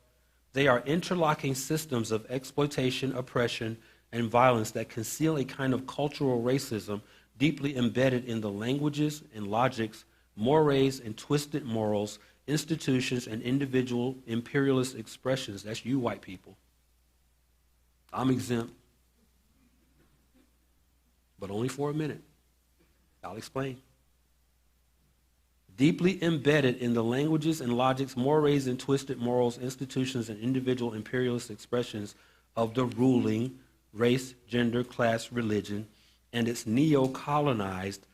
They are interlocking systems of exploitation, oppression, and violence that conceal a kind of cultural racism deeply embedded in the languages and logics, mores and twisted morals, institutions, and individual imperialist expressions. That's you white people. I'm exempt, but only for a minute. I'll explain. Deeply embedded in the languages and logics, mores and twisted morals, institutions, and individual imperialist expressions of the ruling race, gender, class, religion, and its neo-colonized,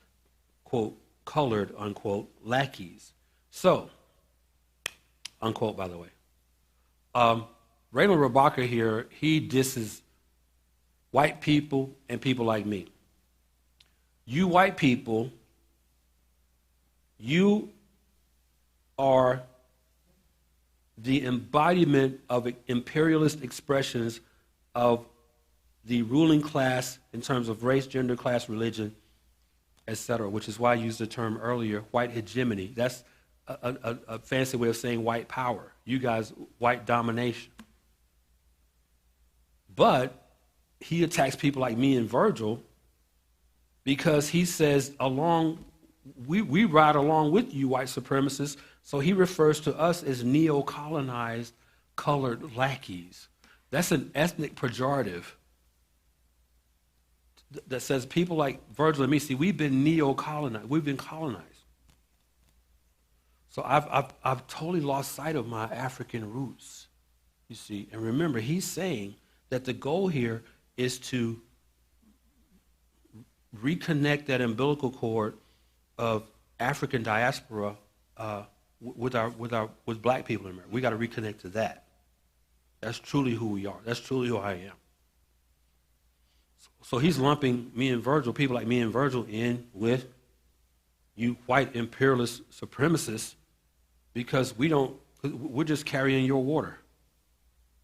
quote, colored, unquote, lackeys. So, unquote, by the way. Raylan Rabaka here, he disses white people and people like me. You white people, you are the embodiment of imperialist expressions of the ruling class in terms of race, gender, class, religion, etc., which is why I used the term earlier, white hegemony. That's a fancy way of saying white power. You guys, white domination. But he attacks people like me and Virgil because he says we ride along with you white supremacists, so he refers to us as neo-colonized colored lackeys. That's an ethnic pejorative that says people like Virgil and me, see, we've been neo-colonized. We've been colonized. So I've totally lost sight of my African roots, you see. And remember, he's saying that the goal here is to reconnect that umbilical cord of African diaspora with black people in America. We got to reconnect to that. That's truly who we are. That's truly who I am. So he's lumping me and Virgil, people like me and Virgil, in with you white imperialist supremacists because we're just carrying your water.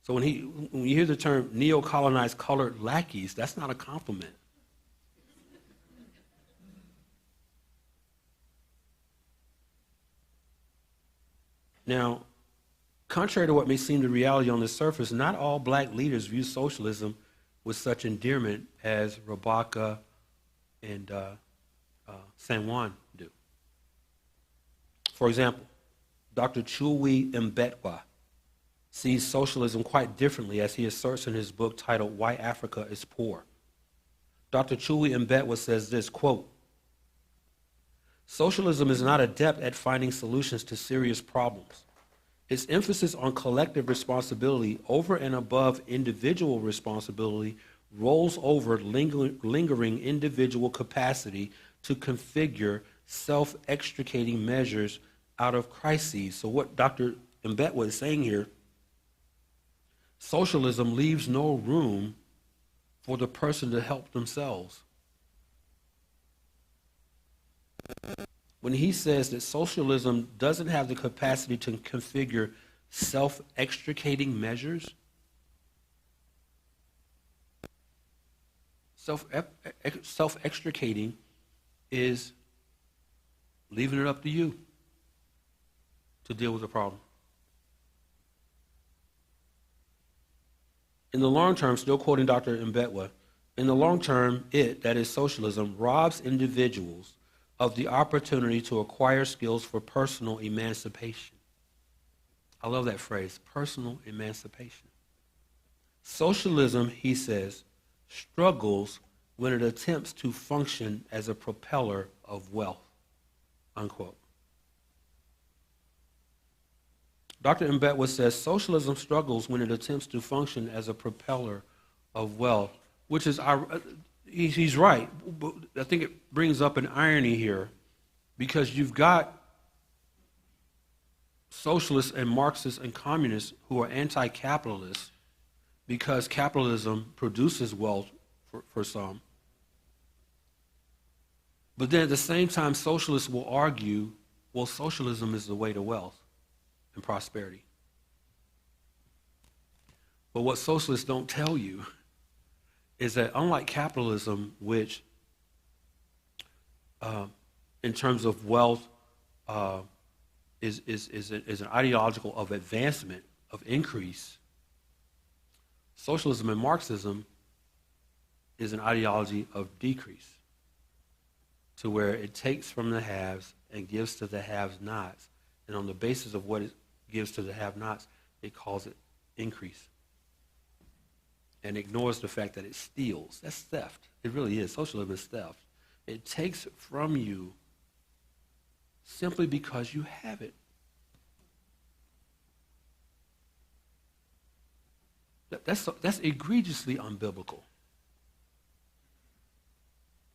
So when you hear the term neo-colonized colored lackeys, that's not a compliment. Now, contrary to what may seem the reality on the surface, not all black leaders view socialism with such endearment as Rabaka and San Juan do. For example, Dr. Chui Mbetwa sees socialism quite differently, as he asserts in his book titled Why Africa is Poor. Dr. Chui Mbetwa says this, quote, "Socialism is not adept at finding solutions to serious problems. Its emphasis on collective responsibility over and above individual responsibility rolls over lingering individual capacity to configure self-extricating measures out of crises." So what Dr. Mbetwa is saying here, socialism leaves no room for the person to help themselves. When he says that socialism doesn't have the capacity to configure self-extricating measures, self-extricating is leaving it up to you to deal with the problem. In the long term, still quoting Dr. Mbetwa, in the long term, that is socialism, robs individuals of the opportunity to acquire skills for personal emancipation. I love that phrase, personal emancipation. Socialism, he says, struggles when it attempts to function as a propeller of wealth, unquote. Dr. Mbetwa says socialism struggles when it attempts to function as a propeller of wealth, which is, he's right, but I think it brings up an irony here because you've got socialists and Marxists and communists who are anti-capitalist because capitalism produces wealth for some. But then at the same time, socialists will argue, well, socialism is the way to wealth and prosperity. But what socialists don't tell you is that unlike capitalism, which in terms of wealth is an ideological of advancement, of increase, socialism and Marxism is an ideology of decrease, to where it takes from the haves and gives to the have-nots, and on the basis of what it gives to the have-nots, it calls it increase, and ignores the fact that it steals. That's theft. It really is. Socialism is theft. It takes from you simply because you have it. That's egregiously unbiblical.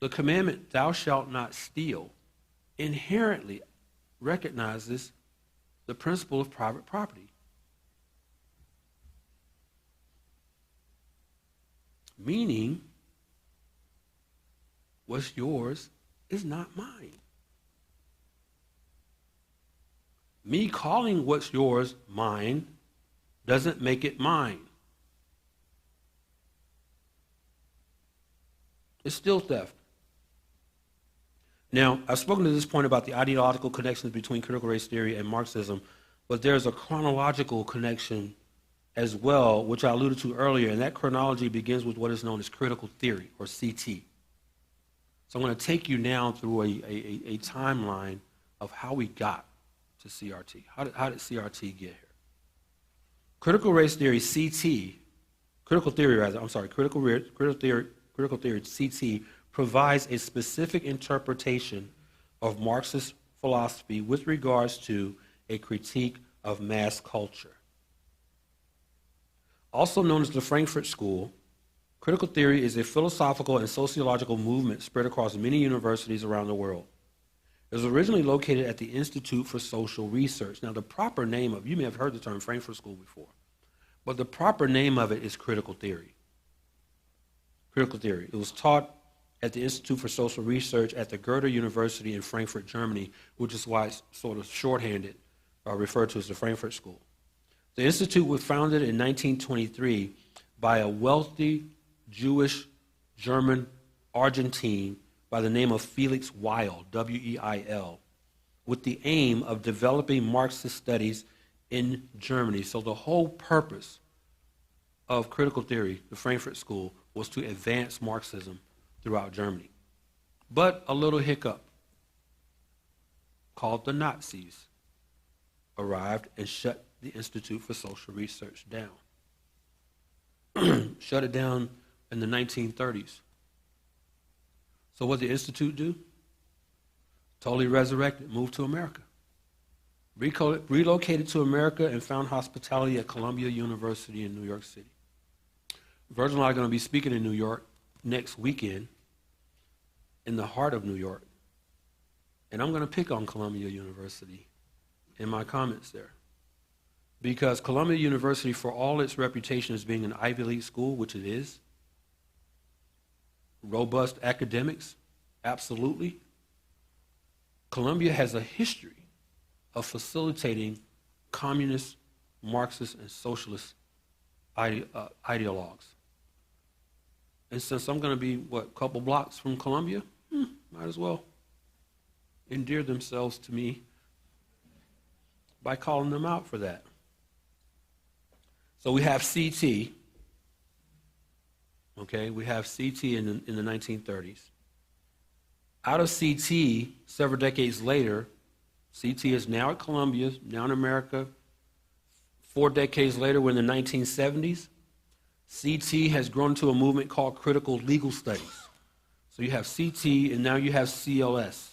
The commandment, thou shalt not steal, inherently recognizes the principle of private property. Meaning, what's yours is not mine. Me calling what's yours mine doesn't make it mine. It's still theft. Now, I've spoken to this point about the ideological connections between critical race theory and Marxism, but there's a chronological connection as well, which I alluded to earlier, and that chronology begins with what is known as critical theory, or CT. So I'm going to take you now through a timeline of how we got to CRT. How did CRT get here? Critical race theory, critical theory, CT, provides a specific interpretation of Marxist philosophy with regards to a critique of mass culture. Also known as the Frankfurt School, critical theory is a philosophical and sociological movement spread across many universities around the world. It was originally located at the Institute for Social Research. Now, the proper name of, you may have heard the term Frankfurt School before, but the proper name of it is critical theory. Critical theory. It was taught at the Institute for Social Research at the Goethe University in Frankfurt, Germany, which is why it's sort of shorthanded, referred to as the Frankfurt School. The institute was founded in 1923 by a wealthy Jewish German Argentine by the name of Felix Weil, W-E-I-L, with the aim of developing Marxist studies in Germany. So the whole purpose of critical theory, the Frankfurt School, was to advance Marxism throughout Germany. But a little hiccup called the Nazis arrived and shut the Institute for Social Research down. Shut it down in the 1930s. So what did the Institute do? Totally resurrected, moved to America. Relocated to America and found hospitality at Columbia University in New York City. Virgil and I are going to be speaking in New York next weekend, in the heart of New York. And I'm going to pick on Columbia University in my comments there. Because Columbia University, for all its reputation as being an Ivy League school, which it is, robust academics, absolutely, Columbia has a history of facilitating communist, Marxist, and socialist ideologues. And since I'm going to be, a couple blocks from Columbia, might as well endear themselves to me by calling them out for that. So we have CT, okay? We have CT in the 1930s. Out of CT, several decades later, CT is now at Columbia, now in America. 4 decades later, we're in the 1970s. CT has grown to a movement called critical legal studies. So you have CT, and now you have CLS.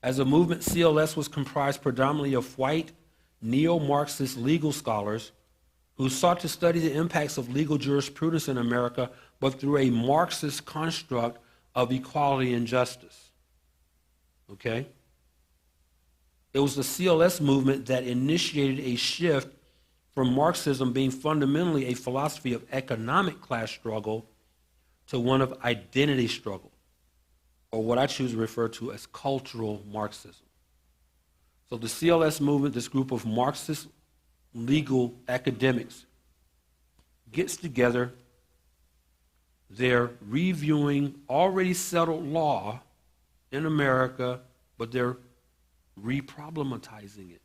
As a movement, CLS was comprised predominantly of white, neo-Marxist legal scholars who sought to study the impacts of legal jurisprudence in America, but through a Marxist construct of equality and justice. Okay? It was the CLS movement that initiated a shift from Marxism being fundamentally a philosophy of economic class struggle to one of identity struggle, or what I choose to refer to as cultural Marxism. So the CLS movement, this group of Marxist legal academics, gets together. They're reviewing already settled law in America, but they're re-problematizing it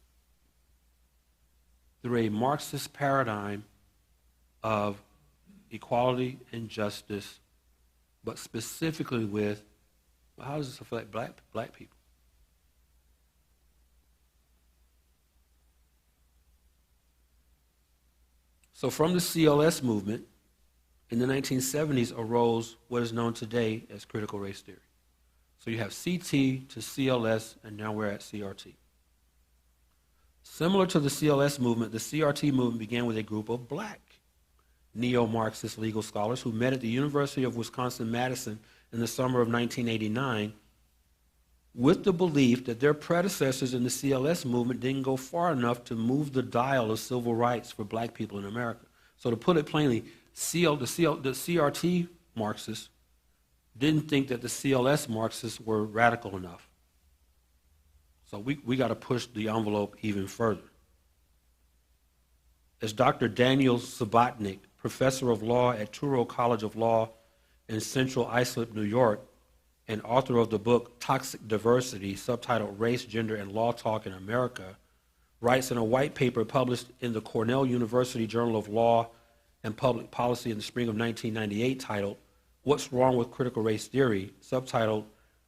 through a Marxist paradigm of equality and justice, but specifically with, well, how does this affect black people? So from the CLS movement, in the 1970s arose what is known today as critical race theory. So you have CT to CLS, and now we're at CRT. Similar to the CLS movement, the CRT movement began with a group of black neo-Marxist legal scholars who met at the University of Wisconsin-Madison in the summer of 1989 with the belief that their predecessors in the CLS movement didn't go far enough to move the dial of civil rights for black people in America. So to put it plainly, the CRT Marxists didn't think that the CLS Marxists were radical enough. So we got to push the envelope even further. As Dr. Daniel Subotnick, professor of law at Touro College of Law in Central Islip, New York, and author of the book Toxic Diversity, subtitled Race, Gender, and Law Talk in America, writes in a white paper published in the Cornell University Journal of Law and Public Policy in the spring of 1998 titled, What's Wrong with Critical Race Theory, subtitled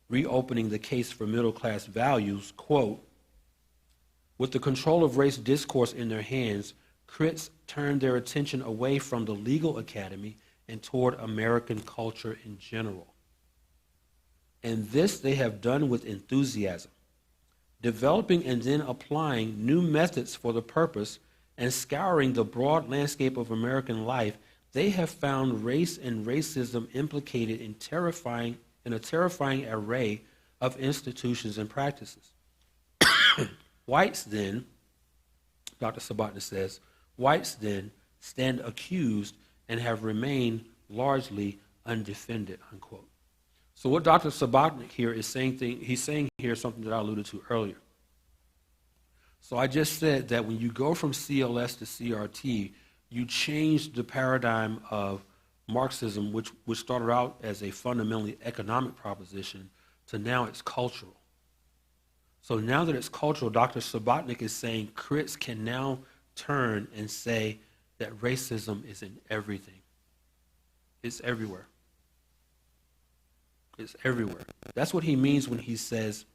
Reopening the Case for Middle-Class Values, quote, with the control of race discourse in their hands, crits turned their attention away from the legal academy and toward American culture in general. And this they have done with enthusiasm, developing and then applying new methods for the purpose and scouring the broad landscape of American life. They have found race and racism implicated in a terrifying array of institutions and practices. Whites then, Dr. Sabatnik says, whites then stand accused and have remained largely undefended, unquote. So what Dr. Sabatnik here is saying, he's saying here something that I alluded to earlier. So I just said that when you go from CLS to CRT, you change the paradigm of Marxism, which started out as a fundamentally economic proposition, to now it's cultural. So now that it's cultural, Dr. Sabatnik is saying critics can now turn and say that racism is in everything. It's everywhere. It's everywhere. That's what he means when he says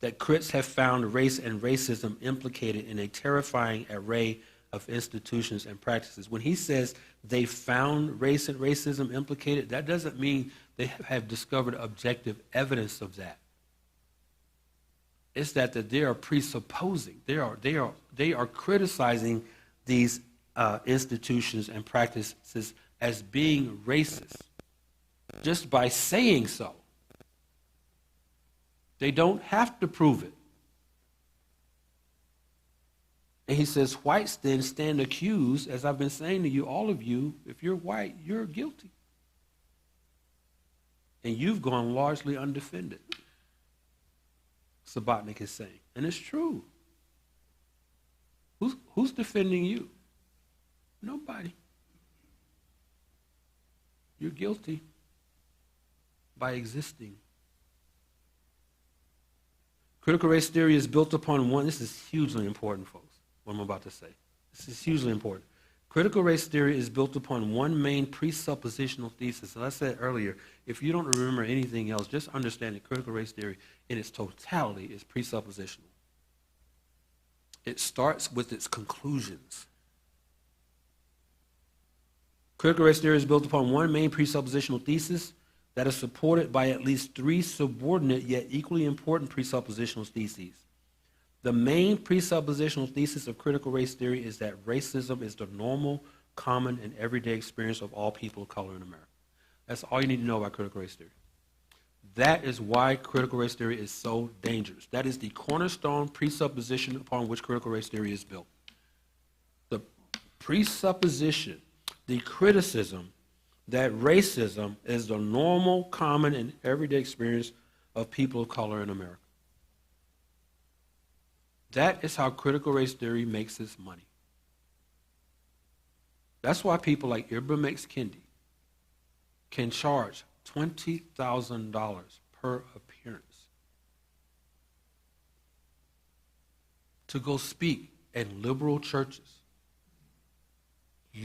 that critics have found race and racism implicated in a terrifying array of institutions and practices. When he says they found race and racism implicated, that doesn't mean they have discovered objective evidence of that. It's that they are presupposing, they are criticizing these institutions and practices as being racist just by saying so. They don't have to prove it. And he says, whites then stand accused, as I've been saying to you, all of you, if you're white, you're guilty. And you've gone largely undefended, Sabatnik is saying. And it's true. Who's defending you? Nobody. You're guilty by existing. Critical race theory is built upon one, this is hugely important, folks, what I'm about to say. This is hugely important. Critical race theory is built upon one main presuppositional thesis. As I said earlier, if you don't remember anything else, just understand that critical race theory in its totality is presuppositional. It starts with its conclusions. Critical race theory is built upon one main presuppositional thesis that is supported by at least three subordinate yet equally important presuppositional theses. The main presuppositional thesis of critical race theory is that racism is the normal, common, and everyday experience of all people of color in America. That's all you need to know about critical race theory. That is why critical race theory is so dangerous. That is the cornerstone presupposition upon which critical race theory is built. The presupposition, the criticism that racism is the normal, common, and everyday experience of people of color in America. That is how critical race theory makes its money. That's why people like Ibram X. Kendi can charge $20,000 per appearance to go speak in liberal churches,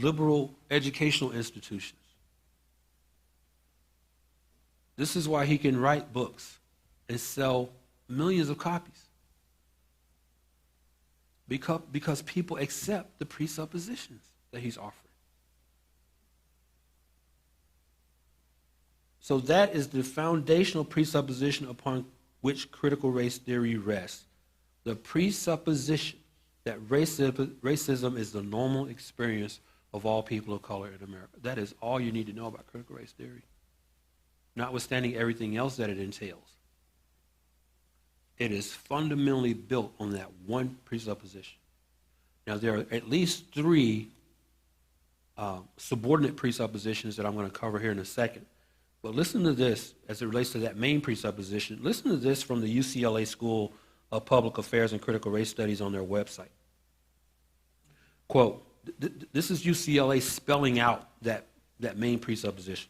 liberal educational institutions. This is why he can write books and sell millions of copies. Because people accept the presuppositions that he's offering. So that is the foundational presupposition upon which critical race theory rests. The presupposition that racism is the normal experience of all people of color in America. That is all you need to know about critical race theory, notwithstanding everything else that it entails. It is fundamentally built on that one presupposition. Now, there are at least three subordinate presuppositions that I'm going to cover here in a second. But listen to this as it relates to that main presupposition. Listen to this from the UCLA School of Public Affairs and Critical Race Studies on their website. Quote, this is UCLA spelling out that main presupposition.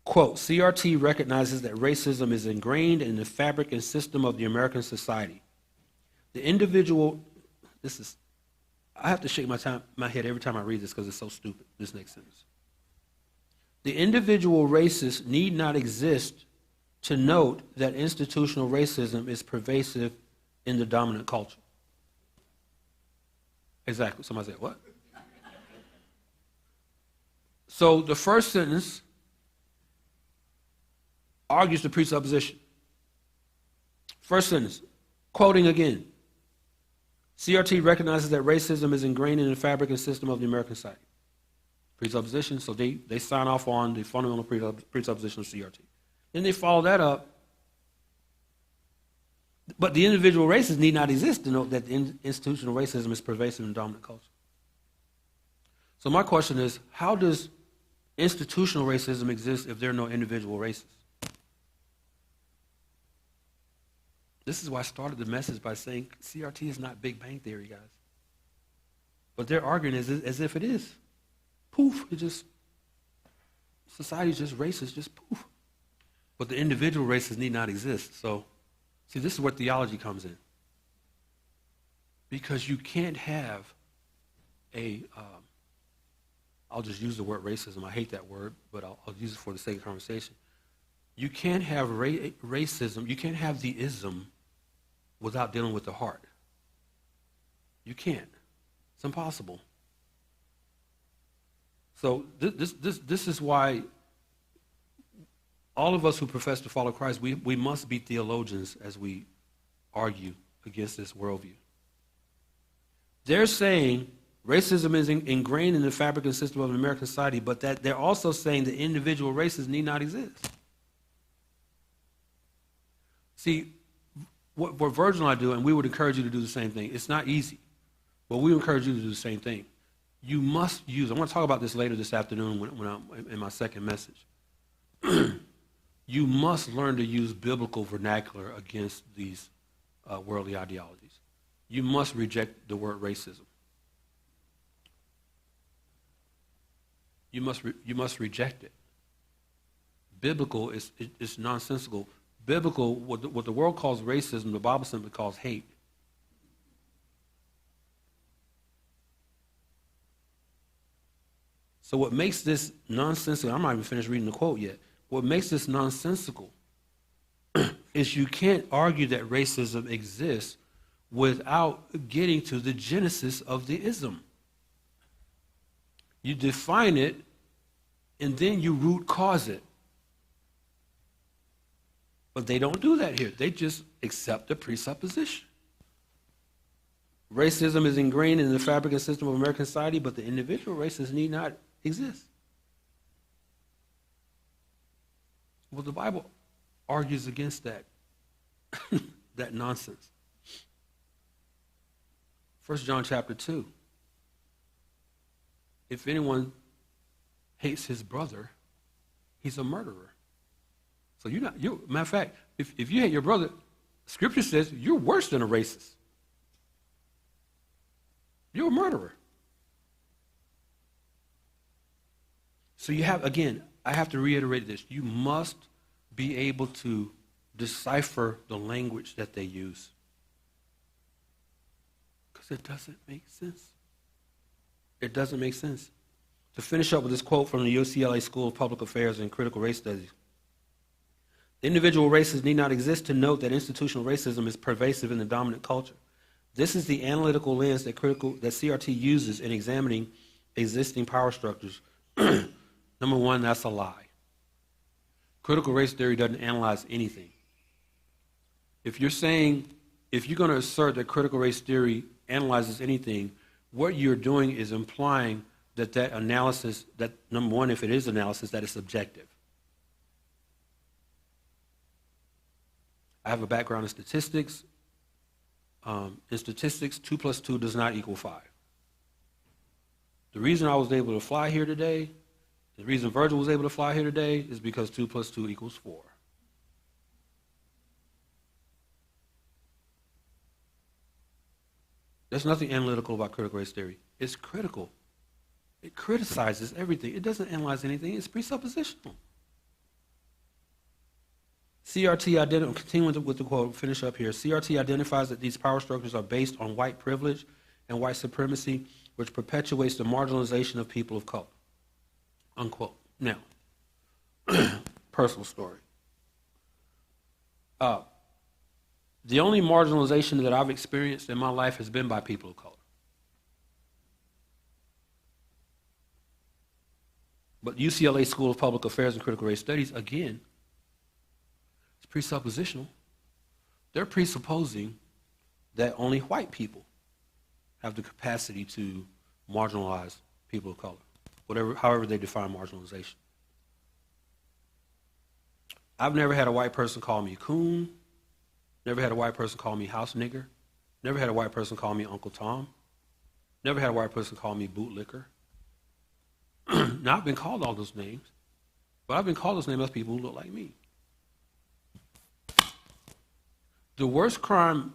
Quote, CRT recognizes that racism is ingrained in the fabric and system of the American society. The individual, I have to shake my head every time I read this because it's so stupid, this next sentence. The individual racist need not exist to note that institutional racism is pervasive in the dominant culture. Exactly. Somebody said, what? So the first sentence argues the presupposition. First sentence, quoting again. CRT recognizes that racism is ingrained in the fabric and system of the American society. Presupposition, so they sign off on the fundamental presupposition of CRT. Then they follow that up But the individual races need not exist to note that the institutional racism is pervasive in dominant culture. So my question is, how does institutional racism exist if there are no individual races? This is why I started the message by saying CRT is not Big Bang Theory, guys. But they're arguing as if it is. Poof, society's just racist, just poof. But the individual races need not exist. So, see, this is where theology comes in. Because you can't have I'll just use the word racism. I hate that word, but I'll use it for the sake of conversation. You can't have racism, you can't have the ism without dealing with the heart. You can't. It's impossible. So this is why all of us who profess to follow Christ, we must be theologians as we argue against this worldview. They're saying racism is ingrained in the fabric and system of American society, but that they're also saying that individual races need not exist. See, what Virgil and I do, and we would encourage you to do the same thing. It's not easy, but we encourage you to do the same thing. You must use, I want to talk about this later this afternoon when I'm in my second message. You must learn to use biblical vernacular against these worldly ideologies. You must reject the word racism. You must reject it. Biblical is nonsensical. Biblical, what the world calls racism, the Bible simply calls hate. So what makes this nonsensical, I'm not even finished reading the quote yet. What makes this nonsensical is you can't argue that racism exists without getting to the genesis of the ism. You define it, and then you root cause it. But they don't do that here. They just accept the presupposition. Racism is ingrained in the fabric and system of American society, but the individual races need not exist. Well, the Bible argues against that, that nonsense. 1 John chapter 2. If anyone hates his brother, he's a murderer. So matter of fact, if you hate your brother, Scripture says you're worse than a racist. You're a murderer. So you have, again, I have to reiterate this. You must be able to decipher the language that they use. Because it doesn't make sense. It doesn't make sense. To finish up with this quote from the UCLA School of Public Affairs and Critical Race Studies. Individual races need not exist to note that institutional racism is pervasive in the dominant culture. This is the analytical lens that CRT uses in examining existing power structures. Number one, that's a lie. Critical race theory doesn't analyze anything. If you're going to assert that critical race theory analyzes anything, what you're doing is implying that analysis, that number one, if it is analysis, that is subjective. I have a background in statistics. In statistics, 2 plus 2 does not equal 5. The reason I was able to fly here today, the reason Virgil was able to fly here today is because 2 plus 2 equals 4. There's nothing analytical about critical race theory. It's critical. It criticizes everything. It doesn't analyze anything. It's presuppositional. CRT, continuing with the quote, finish up here. CRT identifies that these power structures are based on white privilege and white supremacy, which perpetuates the marginalization of people of color. Unquote. Now, personal story. The only marginalization that I've experienced in my life has been by people of color. But UCLA School of Public Affairs and Critical Race Studies, again, it's presuppositional. They're presupposing that only white people have the capacity to marginalize people of color, however they define marginalization. I've never had a white person call me coon, Never had a white person call me house nigger. Never had a white person call me Uncle Tom. Never had a white person call me bootlicker. Now, I've been called all those names, but I've been called those names by people who look like me. The worst crime,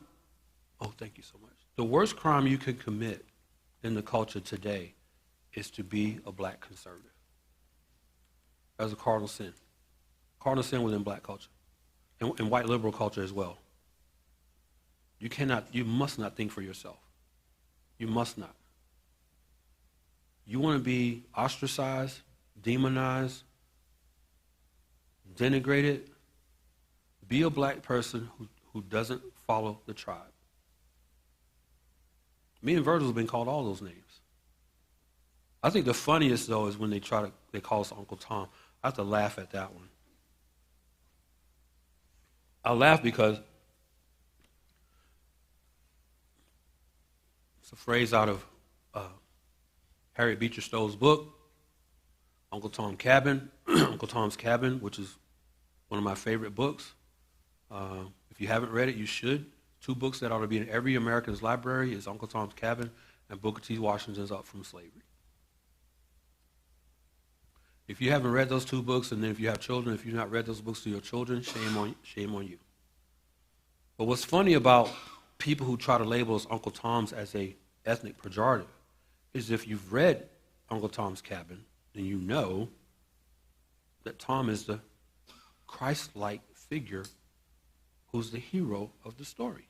oh, thank you so much. The worst crime you can commit in the culture today is to be a black conservative. That's a cardinal sin. Cardinal sin within black culture and white liberal culture as well. You must not think for yourself. You must not. You want to be ostracized, demonized, denigrated, be a black person who doesn't follow the tribe. Me and Virgil have been called all those names. I think the funniest, though, is when they call us Uncle Tom. I have to laugh at that one. I laugh because it's a phrase out of Harriet Beecher Stowe's book, Uncle Tom's Cabin, Uncle Tom's Cabin, which is one of my favorite books. If you haven't read it, you should. 2 books that ought to be in every American's library is Uncle Tom's Cabin and Booker T. Washington's Up From Slavery. If you haven't read those 2 books, and then if you have children, if you've not read those books to your children, shame on you. But what's funny about people who try to label us Uncle Tom's as a ethnic pejorative is if you've read Uncle Tom's Cabin, then you know that Tom is the Christ-like figure who's the hero of the story.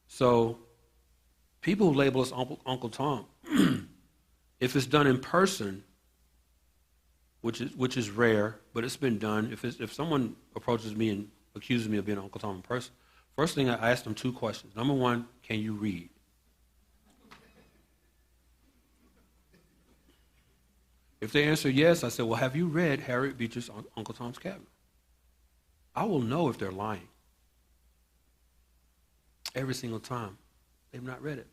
So people who label us Uncle Tom, if it's done in person, which is rare, but it's been done. If someone approaches me and accuses me of being Uncle Tom in person, first thing I ask them 2 questions. Number 1, can you read? If they answer yes, I say, well, have you read Harriet Beecher's Uncle Tom's Cabin? I will know if they're lying. Every single time. They've not read it.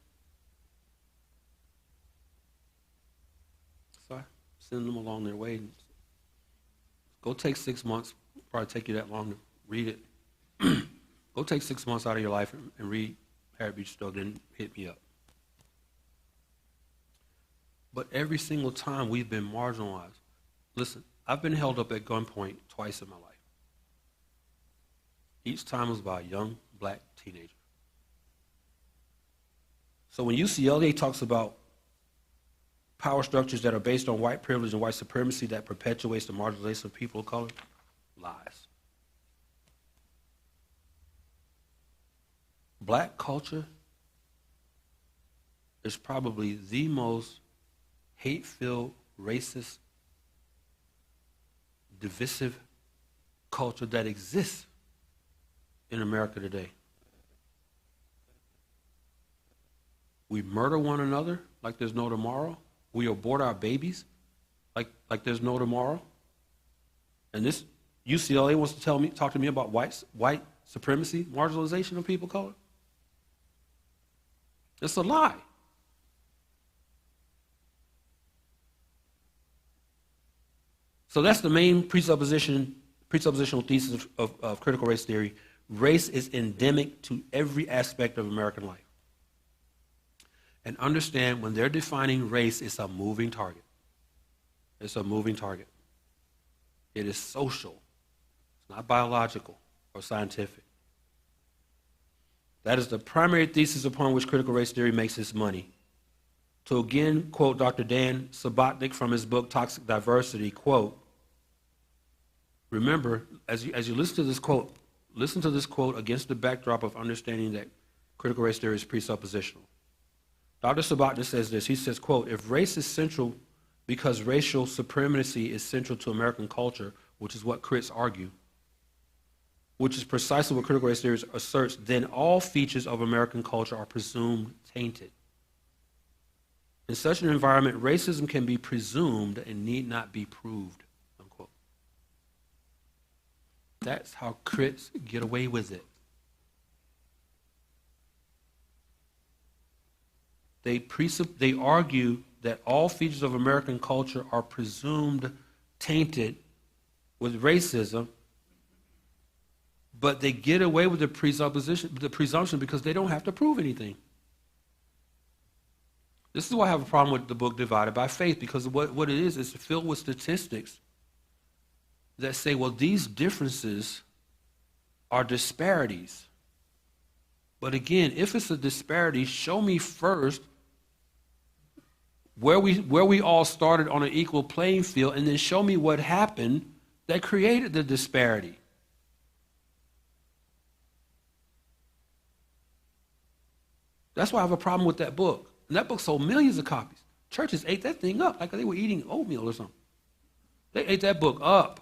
So I send them along their way. Go take 6 months. Probably take you that long to read it. Go take 6 months out of your life and read Harriet Beecher Stowe, then hit me up. But every single time we've been marginalized. Listen, I've been held up at gunpoint twice in my life. Each time was by a young black teenager. So when UCLA talks about power structures that are based on white privilege and white supremacy that perpetuates the marginalization of people of color, lies. Black culture is probably the most hate-filled, racist, divisive culture that exists in America today. We murder one another like there's no tomorrow. We abort our babies like there's no tomorrow. And this UCLA wants to talk to me about white supremacy, marginalization of people of color. It's a lie. So that's the main presuppositional thesis of critical race theory. Race is endemic to every aspect of American life. And understand when they're defining race, it's a moving target. It's a moving target. It is social. It's not biological or scientific. That is the primary thesis upon which critical race theory makes its money. To again quote Dr. Dan Subotnick from his book Toxic Diversity, quote, remember, as you listen to this quote against the backdrop of understanding that critical race theory is presuppositional. Dr. Subotnick says this, he says, quote, if race is central because racial supremacy is central to American culture, which is what crits argue, which is precisely what critical race theory asserts, then all features of American culture are presumed tainted. In such an environment, racism can be presumed and need not be proved, unquote. That's how crits get away with it. They argue that all features of American culture are presumed tainted with racism But they get away with the presumption because they don't have to prove anything. This is why I have a problem with the book Divided by Faith, because what it is filled with statistics that say, well, these differences are disparities. But again, if it's a disparity, show me first where we all started on an equal playing field, and then show me what happened that created the disparity. That's why I have a problem with that book. And that book sold millions of copies. Churches ate that thing up like they were eating oatmeal or something. They ate that book up.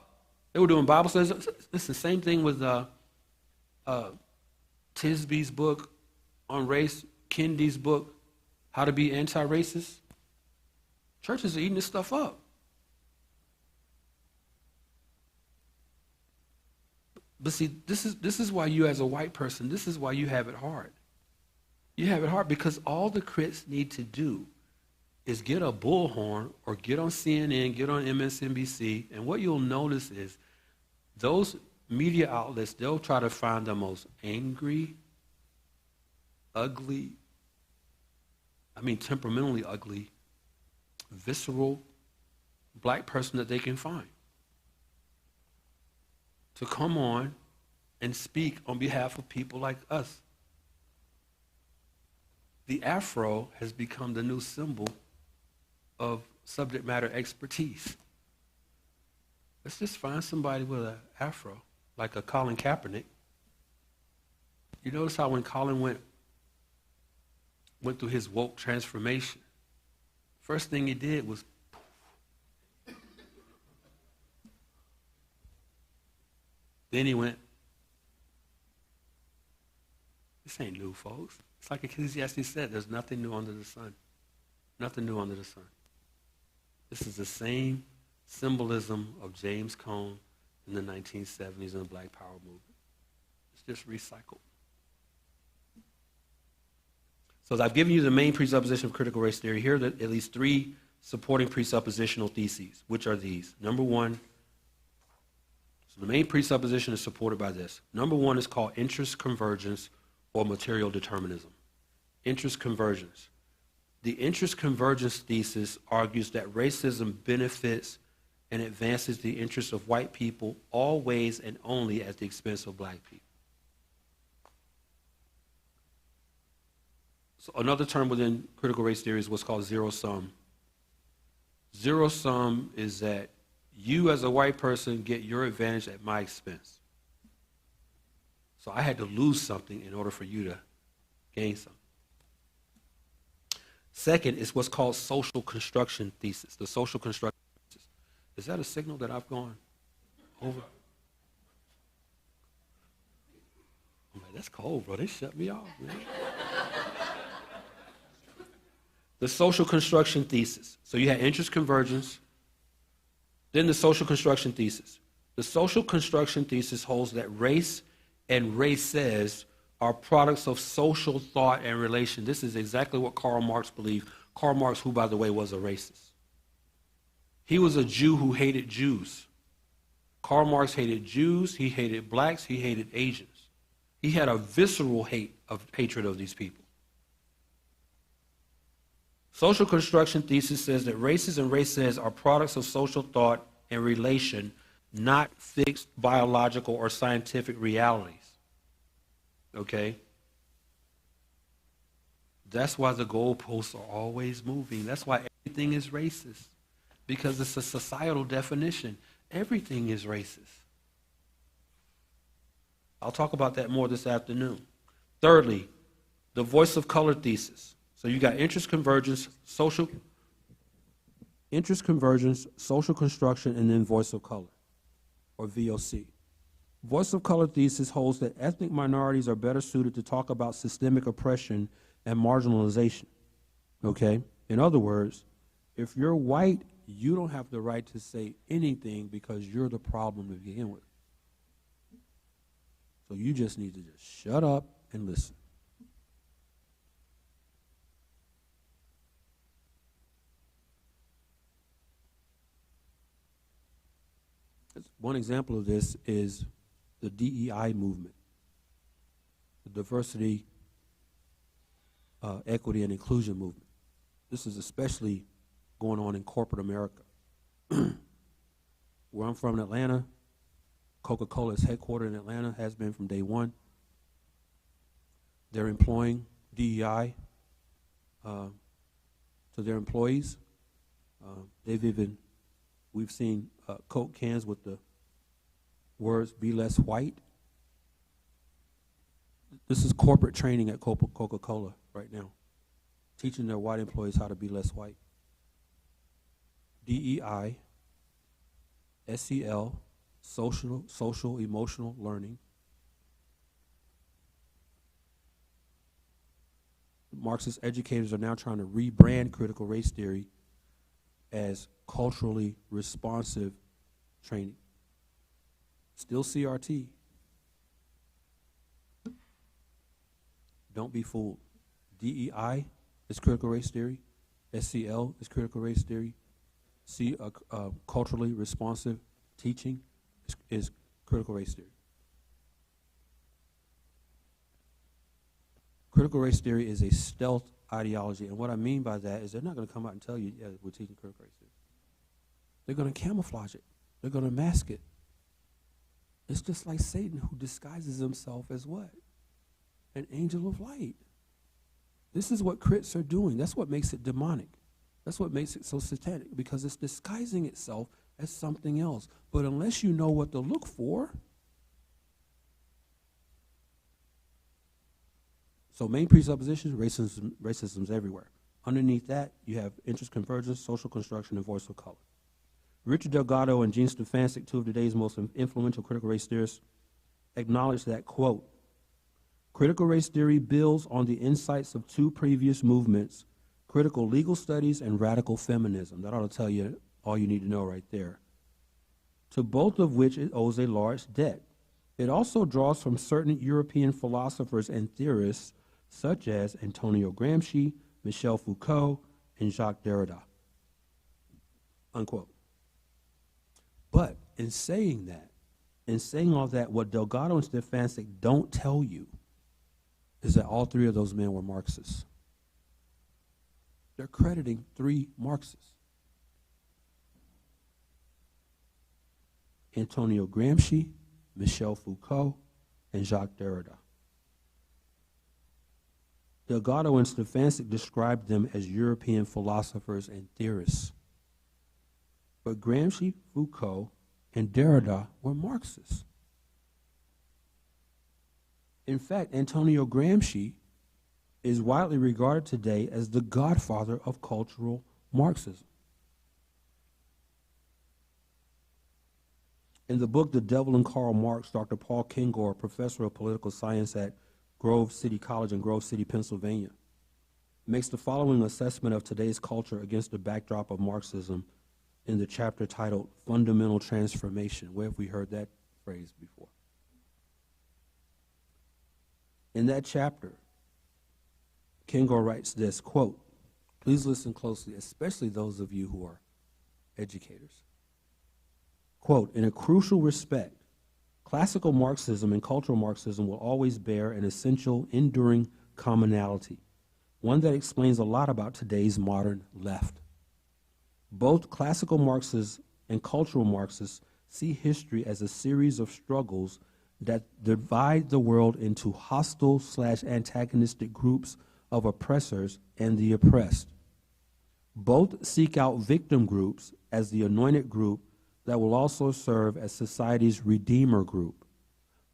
They were doing Bible studies. It's the same thing with Tisby's book on race, Kendi's book, How to Be Anti-Racist. Churches are eating this stuff up. But see, this is why you as a white person, this is why you have it hard. You have it hard because all the critics need to do is get a bullhorn or get on CNN, get on MSNBC, and what you'll notice is those media outlets, they'll try to find the most angry, ugly, temperamentally ugly, visceral black person that they can find to come on and speak on behalf of people like us. The afro has become the new symbol of subject matter expertise. Let's just find somebody with an afro, like a Colin Kaepernick. You notice how when Colin went through his woke transformation, first thing he did was poof. Then he went, this ain't new, folks. It's like Ecclesiastes said, there's nothing new under the sun. Nothing new under the sun. This is the same symbolism of James Cone in the 1970s and the Black Power movement. It's just recycled. So as I've given you the main presupposition of critical race theory, here are at least 3 supporting presuppositional theses, which are these. Number 1, so the main presupposition is supported by this. Number 1 is called interest convergence or material determinism. Interest convergence. The interest convergence thesis argues that racism benefits and advances the interests of white people always and only at the expense of black people. So another term within critical race theory is what's called zero sum. Zero sum is that you as a white person get your advantage at my expense. So I had to lose something in order for you to gain something. Second is what's called social construction thesis. The social construction thesis. Is that a signal that I've gone over? I'm like, that's cold, bro. They shut me off, man. The social construction thesis. So you had interest convergence, then the social construction thesis. The social construction thesis holds that race and races are products of social thought and relation. This is exactly what Karl Marx believed. Karl Marx, who, by the way, was a racist. He was a Jew who hated Jews. Karl Marx hated Jews, he hated blacks, he hated Asians. He had a visceral hatred of these people. Social construction thesis says that races and races are products of social thought and relation, not fixed biological or scientific realities. Okay? That's why the goalposts are always moving. That's why everything is racist. Because it's a societal definition. Everything is racist. I'll talk about that more this afternoon. Thirdly, the voice of color thesis. So you got interest convergence, social construction, and then voice of color, or VOC. Voice of color thesis holds that ethnic minorities are better suited to talk about systemic oppression and marginalization. Okay? In other words, if you're white, you don't have the right to say anything because you're the problem to begin with. So you just need to just shut up and listen. One example of this is the DEI movement, the diversity, equity, and inclusion movement. This is especially going on in corporate America. Where I'm from in Atlanta, Coca-Cola is headquartered in Atlanta, has been from day one. They're employing DEI to their employees. We've seen Coke cans with the words "Be Less White." This is corporate training at Coca-Cola right now, teaching their white employees how to be less white. DEI, SEL, social emotional learning. Marxist educators are now trying to rebrand critical race theory as culturally responsive training. Still CRT. Don't be fooled. DEI is critical race theory. SEL is critical race theory. Culturally responsive teaching is critical race theory. Critical race theory is a stealth ideology, and what I mean by that is they're not going to come out and tell you, yeah, we're teaching critical race theory. They're going to camouflage it. They're going to mask it. It's just like Satan, who disguises himself as what? An angel of light. This is what crits are doing. That's what makes it demonic. That's what makes it so satanic, because it's disguising itself as something else. But unless you know what to look for. So main presuppositions, racism's everywhere. Underneath that, you have interest convergence, social construction, and voice of color. Richard Delgado and Gene Stefancic, two of today's most influential critical race theorists, acknowledge that, quote, critical race theory builds on the insights of two previous movements, critical legal studies and radical feminism. That ought to tell you all you need to know right there. To both of which it owes a large debt. It also draws from certain European philosophers and theorists such as Antonio Gramsci, Michel Foucault, and Jacques Derrida, unquote. But in saying that, in saying all that, what Delgado and Stefancic don't tell you is that all three of those men were Marxists. They're crediting three Marxists. Antonio Gramsci, Michel Foucault, and Jacques Derrida. Delgado and Stefancic described them as European philosophers and theorists. But Gramsci, Foucault, and Derrida were Marxists. In fact, Antonio Gramsci is widely regarded today as the godfather of cultural Marxism. In the book The Devil and Karl Marx, Dr. Paul Kengor, professor of political science at Grove City College in Grove City, Pennsylvania, makes the following assessment of today's culture against the backdrop of Marxism in the chapter titled Fundamental Transformation. Where have we heard that phrase before? In that chapter, Kengor writes this, quote, please listen closely, especially those of you who are educators. Quote, in a crucial respect, classical Marxism and cultural Marxism will always bear an essential, enduring commonality, one that explains a lot about today's modern left. Both classical Marxists and cultural Marxists see history as a series of struggles that divide the world into hostile/antagonistic groups of oppressors and the oppressed. Both seek out victim groups as the anointed group that will also serve as society's redeemer group.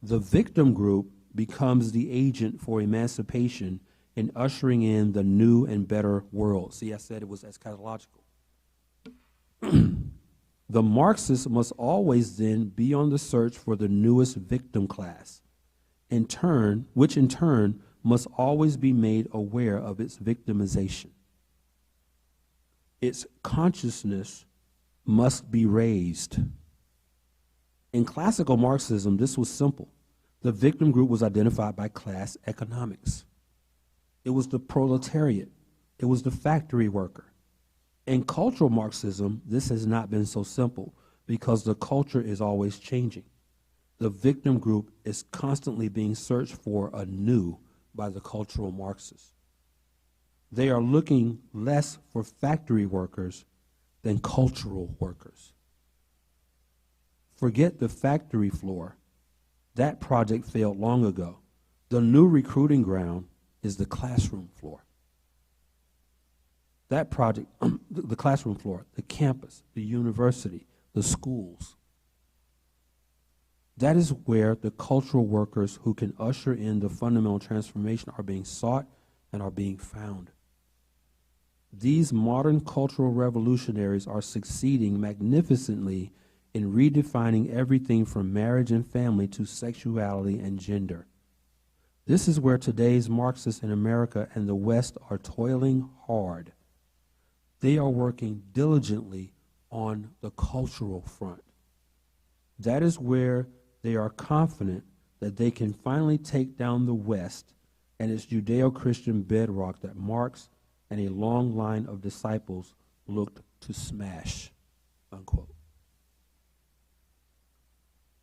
The victim group becomes the agent for emancipation in ushering in the new and better world. See, I said it was eschatological. The Marxists must always then be on the search for the newest victim class, which in turn must always be made aware of its victimization. Its consciousness must be raised. In classical Marxism, this was simple. The victim group was identified by class economics. It was the proletariat. It was the factory worker. In cultural Marxism, this has not been so simple because the culture is always changing. the victim group is constantly being searched for anew by the cultural Marxists. They are looking less for factory workers than cultural workers. Forget the factory floor. That project failed long ago. The new recruiting ground is the classroom floor. That project, the classroom floor, the campus, the university, the schools. That is where the cultural workers who can usher in the fundamental transformation are being sought and are being found. These modern cultural revolutionaries are succeeding magnificently in redefining everything from marriage and family to sexuality and gender. This is where today's Marxists in America and the West are toiling hard. They are working diligently on the cultural front. That is where they are confident that they can finally take down the West and its Judeo-Christian bedrock that Marx and a long line of disciples looked to smash, unquote.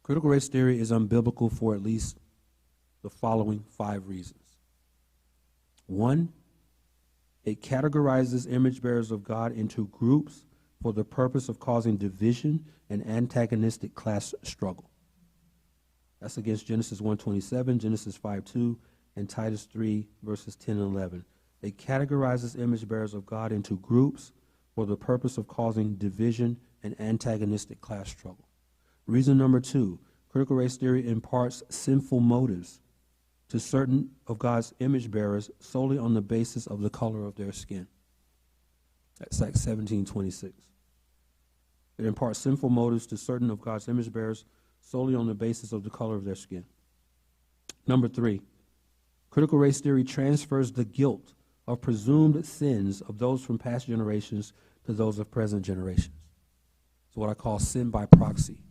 Critical race theory is unbiblical for at least the following 5 reasons. 1, it categorizes image bearers of God into groups for the purpose of causing division and antagonistic class struggle. That's against Genesis 1:27, Genesis 5:2, and Titus 3, verses 10 and 11. It categorizes image bearers of God into groups for the purpose of causing division and antagonistic class struggle. Reason number 2, critical race theory imparts sinful motives to certain of God's image bearers solely on the basis of the color of their skin. That's Acts 17:26. It imparts sinful motives to certain of God's image bearers solely on the basis of the color of their skin. Number 3, critical race theory transfers the guilt of presumed sins of those from past generations to those of present generations. It's what I call sin by proxy.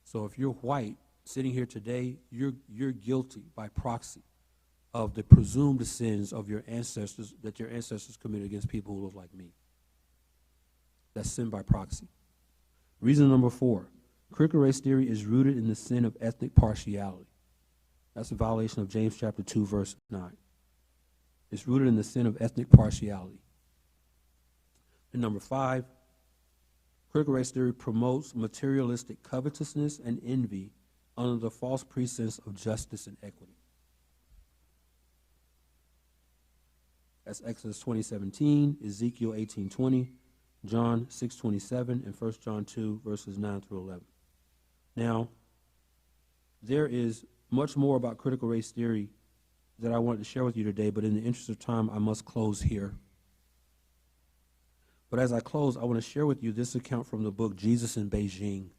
So if you're white, sitting here today, you're guilty by proxy of the presumed sins of your ancestors that your ancestors committed against people who look like me. That's sin by proxy. Reason number 4, critical race theory is rooted in the sin of ethnic partiality. That's a violation of James chapter 2, verse 9. It's rooted in the sin of ethnic partiality. And number 5, critical race theory promotes materialistic covetousness and envy under the false pretense of justice and equity. That's Exodus 20:17, Ezekiel 18:20, John 6:27, and 1 John 2, verses 9 through 11. Now, there is much more about critical race theory that I wanted to share with you today, but in the interest of time, I must close here. But as I close, I want to share with you this account from the book Jesus in Beijing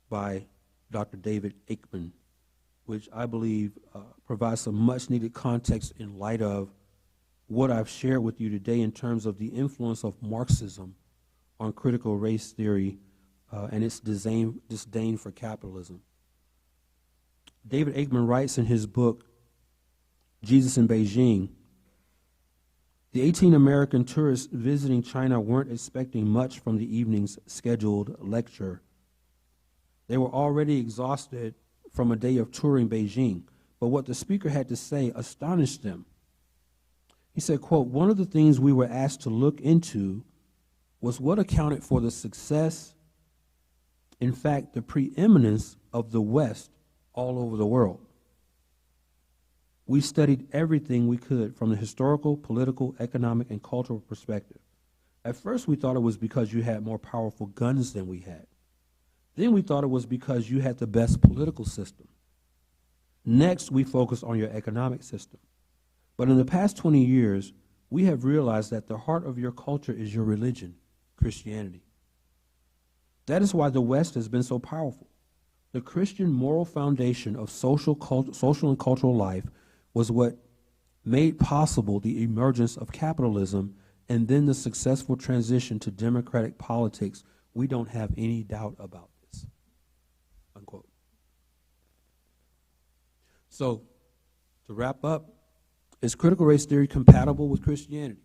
by Dr. David Aikman, which I believe provides some much-needed context in light of what I've shared with you today in terms of the influence of Marxism on critical race theory and its disdain for capitalism. David Aikman writes in his book, Jesus in Beijing, the 18 American tourists visiting China weren't expecting much from the evening's scheduled lecture. They were already exhausted from a day of touring Beijing, but what the speaker had to say astonished them. He said, quote, "One of the things we were asked to look into was what accounted for the success, in fact, the preeminence of the West all over the world. We studied everything we could from the historical, political, economic, and cultural perspective. At first, we thought it was because you had more powerful guns than we had. Then we thought it was because you had the best political system. Next, we focused on your economic system. But in the past 20 years, we have realized that the heart of your culture is your religion, Christianity. That is why the West has been so powerful. The Christian moral foundation of social and cultural life was what made possible the emergence of capitalism and then the successful transition to democratic politics. We don't have any doubt about this." Unquote. So, to wrap up, is critical race theory compatible with Christianity?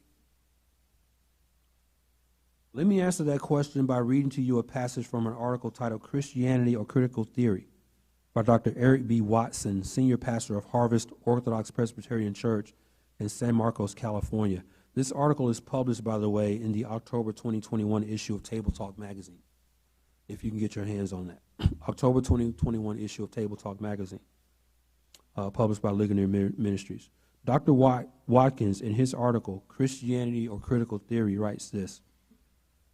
Let me answer that question by reading to you a passage from an article titled Christianity or Critical Theory, by Dr. Eric B. Watson, senior pastor of Harvest Orthodox Presbyterian Church in San Marcos, California. This article is published, by the way, in the October 2021 issue of Table Talk magazine, if you can get your hands on that. October 2021 issue of Table Talk magazine, published by Ligonier Ministries. Dr. Watkins, in his article, Christianity or Critical Theory, writes this,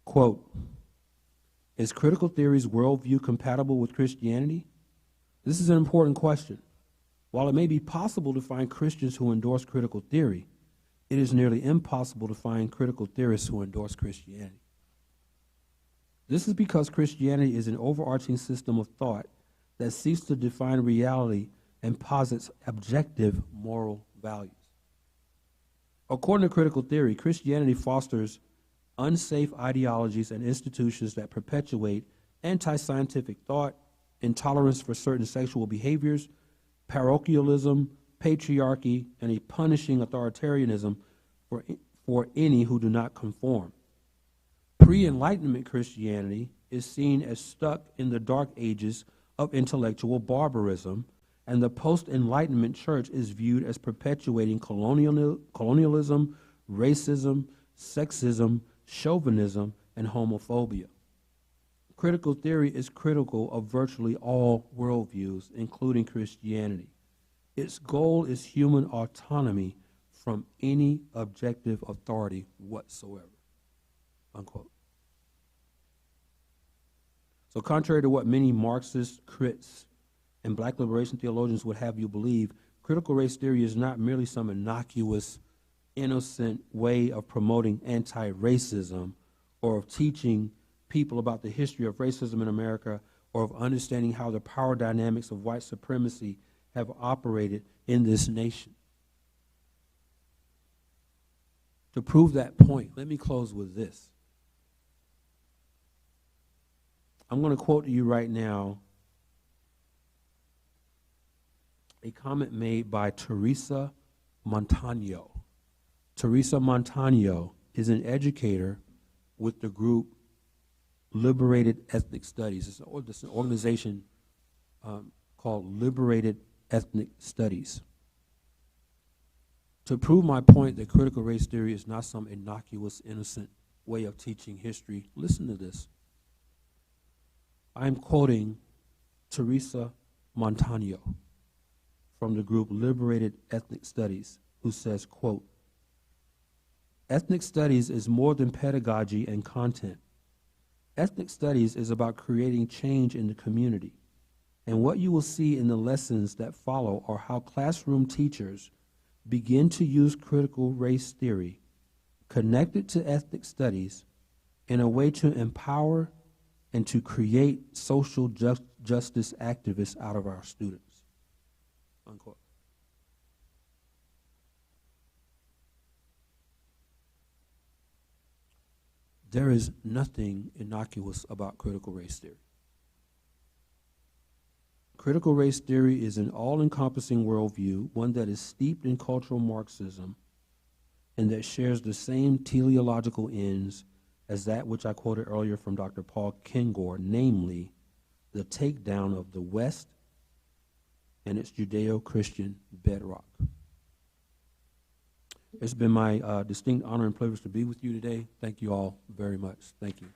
quote, "Is critical theory's worldview compatible with Christianity? This is an important question. While it may be possible to find Christians who endorse critical theory, it is nearly impossible to find critical theorists who endorse Christianity. This is because Christianity is an overarching system of thought that seeks to define reality and posits objective moral values. According to critical theory, Christianity fosters unsafe ideologies and institutions that perpetuate anti-scientific thought, intolerance for certain sexual behaviors, parochialism, patriarchy, and a punishing authoritarianism for any who do not conform. Pre-Enlightenment Christianity is seen as stuck in the dark ages of intellectual barbarism, and the post-Enlightenment church is viewed as perpetuating colonialism, racism, sexism, chauvinism, and homophobia. Critical theory is critical of virtually all worldviews, including Christianity. Its goal is human autonomy from any objective authority whatsoever." Unquote. So contrary to what many Marxist critics and black liberation theologians would have you believe, critical race theory is not merely some innocuous, innocent way of promoting anti-racism or of teaching people about the history of racism in America or of understanding how the power dynamics of white supremacy have operated in this nation. To prove that point, let me close with this. I'm going to quote to you right now a comment made by Teresa Montano. Teresa Montano is an educator with the group Liberated Ethnic Studies. It's an organization called Liberated Ethnic Studies. To prove my point that critical race theory is not some innocuous, innocent way of teaching history, listen to this. I'm quoting Teresa Montano from the group Liberated Ethnic Studies, who says, quote, "Ethnic studies is more than pedagogy and content. Ethnic studies is about creating change in the community. And what you will see in the lessons that follow are how classroom teachers begin to use critical race theory connected to ethnic studies in a way to empower and to create social justice activists out of our students." Unquote. There is nothing innocuous about critical race theory. Critical race theory is an all-encompassing worldview, one that is steeped in cultural Marxism and that shares the same teleological ends as that which I quoted earlier from Dr. Paul Kengor, namely the takedown of the West and its Judeo-Christian bedrock. It's been my distinct honor and privilege to be with you today. Thank you all very much. Thank you.